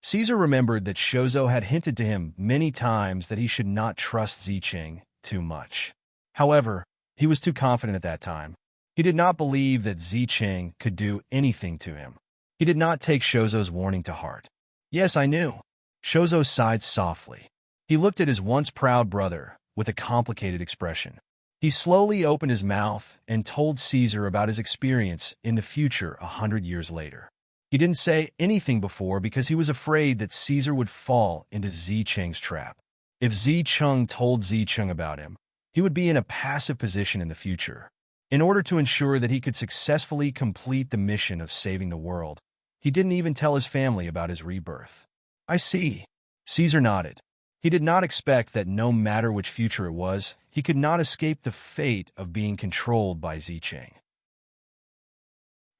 Caesar remembered that Shouzo had hinted to him many times that he should not trust Zicheng too much. However, he was too confident at that time. He did not believe that Zicheng could do anything to him. He did not take Shouzo's warning to heart. Yes, I knew. Shouzo sighed softly. He looked at his once proud brother with a complicated expression. He slowly opened his mouth and told Caesar about his experience in the future 100 years later. He didn't say anything before because he was afraid that Caesar would fall into Zicheng's trap. If Zicheng told Zicheng about him, he would be in a passive position in the future. In order to ensure that he could successfully complete the mission of saving the world, he didn't even tell his family about his rebirth. I see. Caesar nodded. He did not expect that no matter which future it was, he could not escape the fate of being controlled by Zicheng.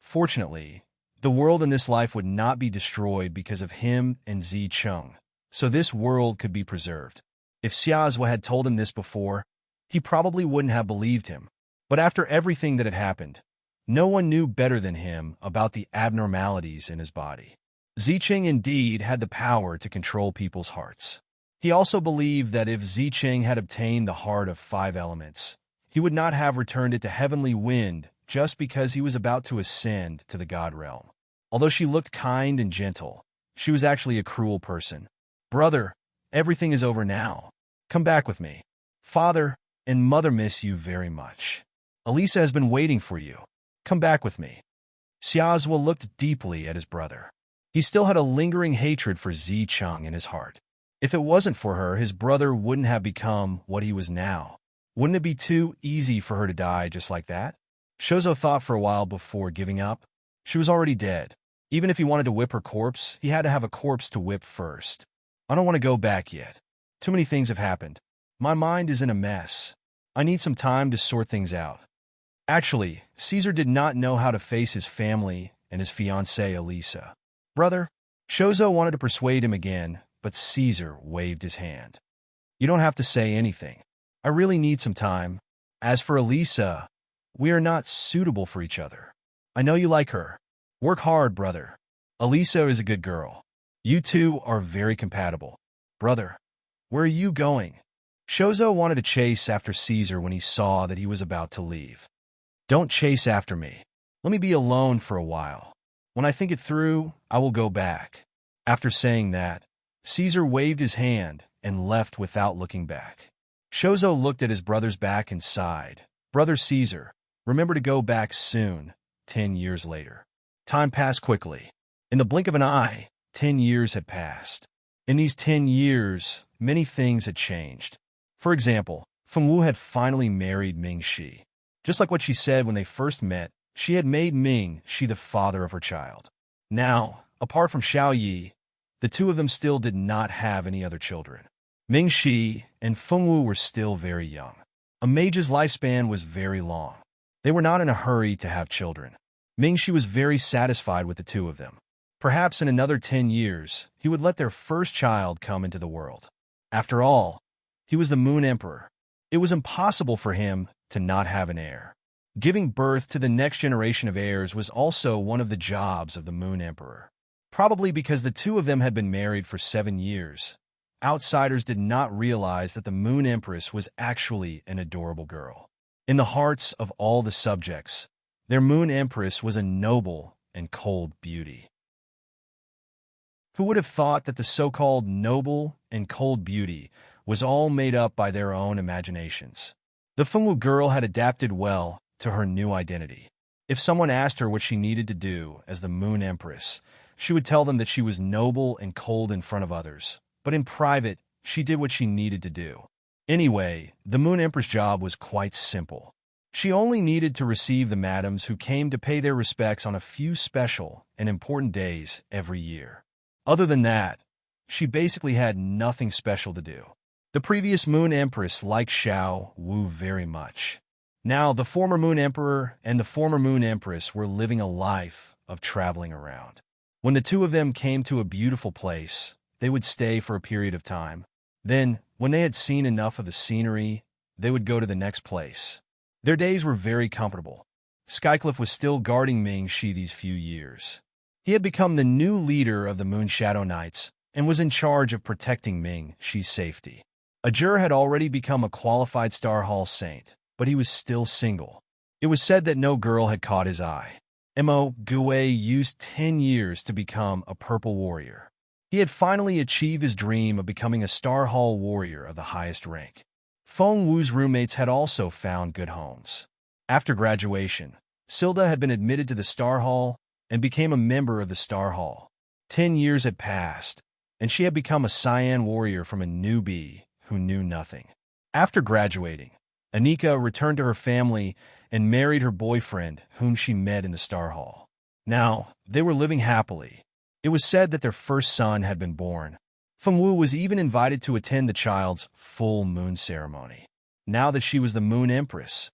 Fortunately, the world in this life would not be destroyed because of him and Zicheng, so this world could be preserved. If Xiazhua had told him this before, he probably wouldn't have believed him. But after everything that had happened, no one knew better than him about the abnormalities in his body. Zicheng indeed had the power to control people's hearts. He also believed that if Zicheng had obtained the heart of 5 elements, he would not have returned it to Heavenly Wind just because he was about to ascend to the God realm. Although she looked kind and gentle, she was actually a cruel person. Brother, everything is over now. Come back with me. Father and Mother miss you very much. Elisa has been waiting for you. Come back with me. Xiazhua looked deeply at his brother. He still had a lingering hatred for Zicheng in his heart. If it wasn't for her, his brother wouldn't have become what he was now. Wouldn't it be too easy for her to die just like that? Shozo thought for a while before giving up. She was already dead. Even if he wanted to whip her corpse, he had to have a corpse to whip first. I don't want to go back yet. Too many things have happened. My mind is in a mess. I need some time to sort things out. Actually, Caesar did not know how to face his family and his fiancée Elisa. Brother, Shozo wanted to persuade him again, but Caesar waved his hand. You don't have to say anything. I really need some time. As for Elisa, we are not suitable for each other. I know you like her. Work hard, brother. Elisa is a good girl. You two are very compatible. Brother, where are you going? Shozo wanted to chase after Caesar when he saw that he was about to leave. Don't chase after me. Let me be alone for a while. When I think it through, I will go back. After saying that, Caesar waved his hand and left without looking back. Shozo looked at his brother's back and sighed. Brother Caesar, remember to go back soon. 10 years later. Time passed quickly. In the blink of an eye, 10 years had passed. In these 10 years, many things had changed. For example, Fengwu had finally married Ming Shi. Just like what she said when they first met, she had made Ming Shi the father of her child. Now, apart from Xiao Yi, the two of them still did not have any other children. Ming Shi and Fengwu were still very young. A mage's lifespan was very long. They were not in a hurry to have children. Ming Shi was very satisfied with the two of them. Perhaps in another 10 years, he would let their first child come into the world. After all, he was the Moon Emperor. It was impossible for him to not have an heir. Giving birth to the next generation of heirs was also one of the jobs of the Moon Emperor. Probably because the two of them had been married for 7 years, outsiders did not realize that the Moon Empress was actually an adorable girl. In the hearts of all the subjects, their Moon Empress was a noble and cold beauty. Who would have thought that the so-called noble and cold beauty was all made up by their own imaginations? The Fengwu girl had adapted well to her new identity. If someone asked her what she needed to do as the Moon Empress, she would tell them that she was noble and cold in front of others, but in private, she did what she needed to do. Anyway, the Moon Empress' job was quite simple. She only needed to receive the madams who came to pay their respects on a few special and important days every year. Other than that, she basically had nothing special to do. The previous Moon Empress liked Xiao Wu very much. Now, the former Moon Emperor and the former Moon Empress were living a life of traveling around. When the two of them came to a beautiful place, they would stay for a period of time. Then, when they had seen enough of the scenery, they would go to the next place. Their days were very comfortable. Skycliff was still guarding Ming Shi these few years. He had become the new leader of the Moon Shadow Knights and was in charge of protecting Ming Shi's safety. Ajur had already become a qualified Star Hall saint, but he was still single. It was said that no girl had caught his eye. Mo Gue used 10 years to become a purple warrior. He had finally achieved his dream of becoming a Star Hall warrior of the highest rank. Feng Wu's roommates had also found good homes. After graduation, Silda had been admitted to the Star Hall and became a member of the Star Hall. 10 years had passed, and she had become a Cyan warrior from a newbie who knew nothing. After graduating, Anika returned to her family and married her boyfriend, whom she met in the Star Hall. Now, they were living happily. It was said that their first son had been born. Fengwu was even invited to attend the child's full moon ceremony. Now that she was the Moon Empress,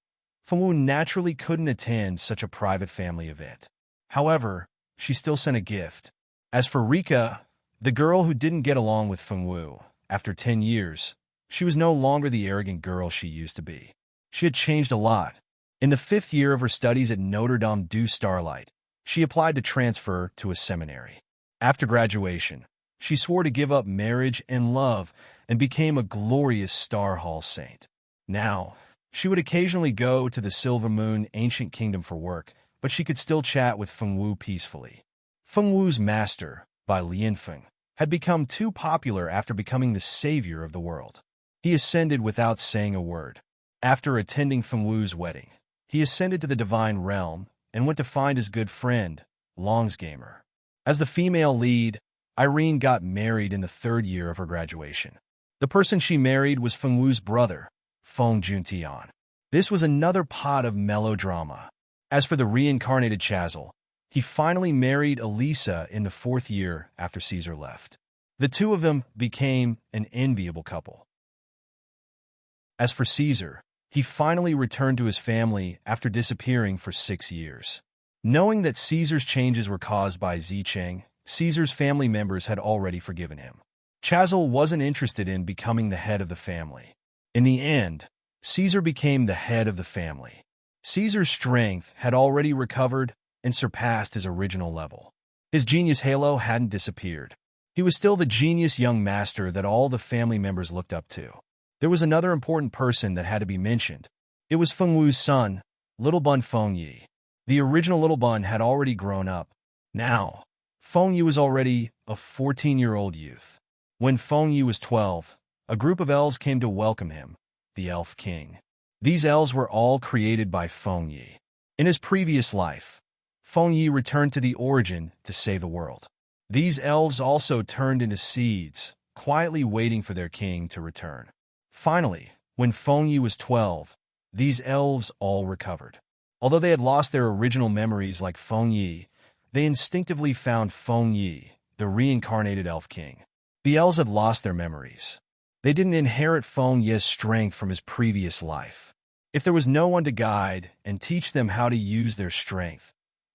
Fengwu naturally couldn't attend such a private family event. However, she still sent a gift. As for Rika, the girl who didn't get along with Fengwu, after 10 years, she was no longer the arrogant girl she used to be. She had changed a lot. In the 5th year of her studies at Notre Dame du Starlight, she applied to transfer to a seminary. After graduation, she swore to give up marriage and love and became a glorious Star Hall saint. Now, she would occasionally go to the Silver Moon Ancient Kingdom for work, but she could still chat with Fengwu peacefully. Fengwu's master, by Lianfeng, had become too popular after becoming the savior of the world. He ascended without saying a word. After attending Fengwu's wedding, he ascended to the divine realm and went to find his good friend, Longsgamer. As the female lead, Irene got married in the 3rd year of her graduation. The person she married was Fengwu's brother, Feng Juntian. This was another pot of melodrama. As for the reincarnated Chazal, he finally married Elisa in the 4th year after Caesar left. The two of them became an enviable couple. As for Caesar, he finally returned to his family after disappearing for 6 years. Knowing that Caesar's changes were caused by Zicheng, Caesar's family members had already forgiven him. Chazal wasn't interested in becoming the head of the family. In the end, Caesar became the head of the family. Caesar's strength had already recovered and surpassed his original level. His genius halo hadn't disappeared. He was still the genius young master that all the family members looked up to. There was another important person that had to be mentioned. It was Fengwu's son, Little Bun Fengyi. The original Little Bun had already grown up. Now, Fengyi was already a 14-year-old youth. When Fengyi was 12, a group of elves came to welcome him, the Elf King. These elves were all created by Fengyi. In his previous life, Fengyi returned to the origin to save the world. These elves also turned into seeds, quietly waiting for their king to return. Finally, when Fengyi was 12, these elves all recovered. Although they had lost their original memories like Fengyi, they instinctively found Fengyi, the reincarnated Elf King. The elves had lost their memories. They didn't inherit Fengyi's strength from his previous life. If there was no one to guide and teach them how to use their strength,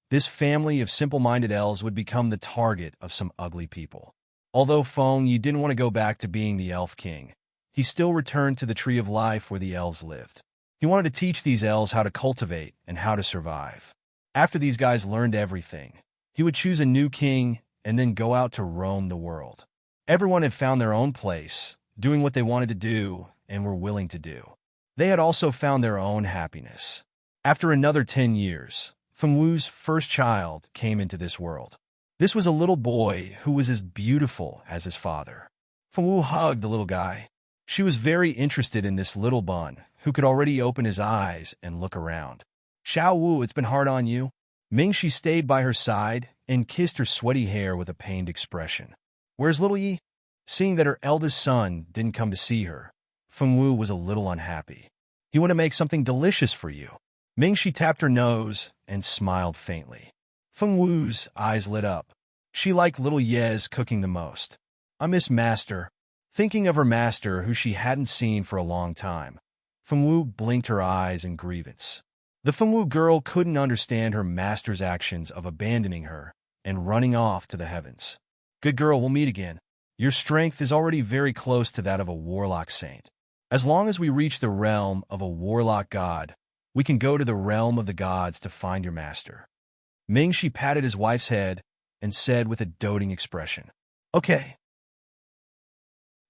this family of simple-minded elves would become the target of some ugly people. Although Fengyi didn't want to go back to being the Elf King, he still returned to the Tree of Life where the elves lived. He wanted to teach these elves how to cultivate and how to survive. After these guys learned everything, he would choose a new king and then go out to roam the world. Everyone had found their own place, doing what they wanted to do and were willing to do. They had also found their own happiness. After another 10 years, Fengwu's first child came into this world. This was a little boy who was as beautiful as his father. Fengwu hugged the little guy. She was very interested in this little bun, who could already open his eyes and look around. Xiao Wu, it's been hard on you. Mingxi stayed by her side and kissed her sweaty hair with a pained expression. Where's little Yi? Seeing that her eldest son didn't come to see her, Fengwu was a little unhappy. He wanted to make something delicious for you. Mingxi tapped her nose and smiled faintly. Fengwu's eyes lit up. She liked little Ye's cooking the most. I miss Master. Thinking of her master who she hadn't seen for a long time, Fengwu blinked her eyes in grievance. The Fengwu girl couldn't understand her master's actions of abandoning her and running off to the heavens. Good girl, we'll meet again. Your strength is already very close to that of a warlock saint. As long as we reach the realm of a warlock god, we can go to the realm of the gods to find your master. Mingxi patted his wife's head and said with a doting expression, Okay.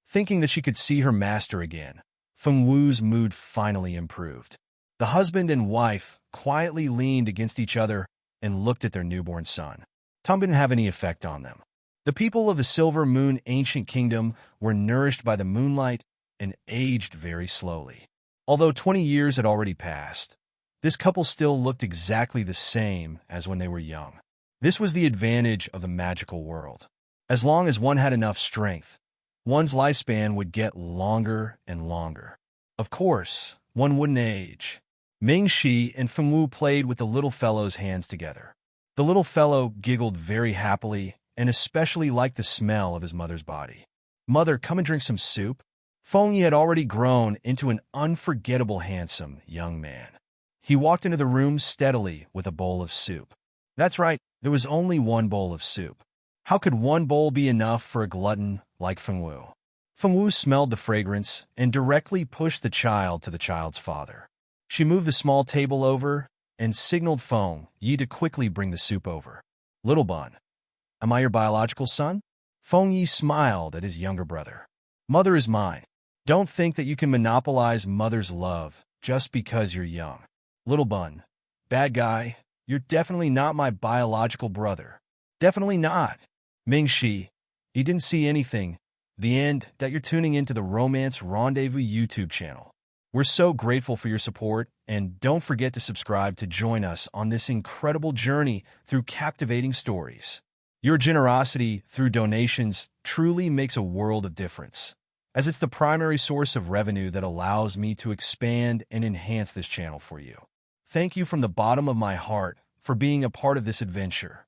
Thinking that she could see her master again, Fengwu's mood finally improved. The husband and wife quietly leaned against each other and looked at their newborn son. Tom didn't have any effect on them. The people of the Silver Moon Ancient Kingdom were nourished by the moonlight and aged very slowly. Although 20 years had already passed, this couple still looked exactly the same as when they were young. This was the advantage of the magical world. As long as one had enough strength, one's lifespan would get longer and longer. Of course, one wouldn't age. Mingxi and Fengwu played with the little fellow's hands together. The little fellow giggled very happily and especially liked the smell of his mother's body. Mother, come and drink some soup. Fengyi had already grown into an unforgettable handsome young man. He walked into the room steadily with a bowl of soup. That's right, there was only one bowl of soup. How could one bowl be enough for a glutton like Fengwu? Fengwu smelled the fragrance and directly pushed the child to the child's father. She moved the small table over and signaled Fengyi to quickly bring the soup over. Little Bun, am I your biological son? Fengyi smiled at his younger brother. Mother is mine. Don't think that you can monopolize mother's love just because you're young. Little Bun, bad guy, you're definitely not my biological brother. Definitely not. Mingxi, he didn't see anything. The end that you're tuning into the Romance Rendezvous YouTube channel. We're so grateful for your support, and don't forget to subscribe to join us on this incredible journey through captivating stories. Your generosity through donations truly makes a world of difference, as it's the primary source of revenue that allows me to expand and enhance this channel for you. Thank you from the bottom of my heart for being a part of this adventure.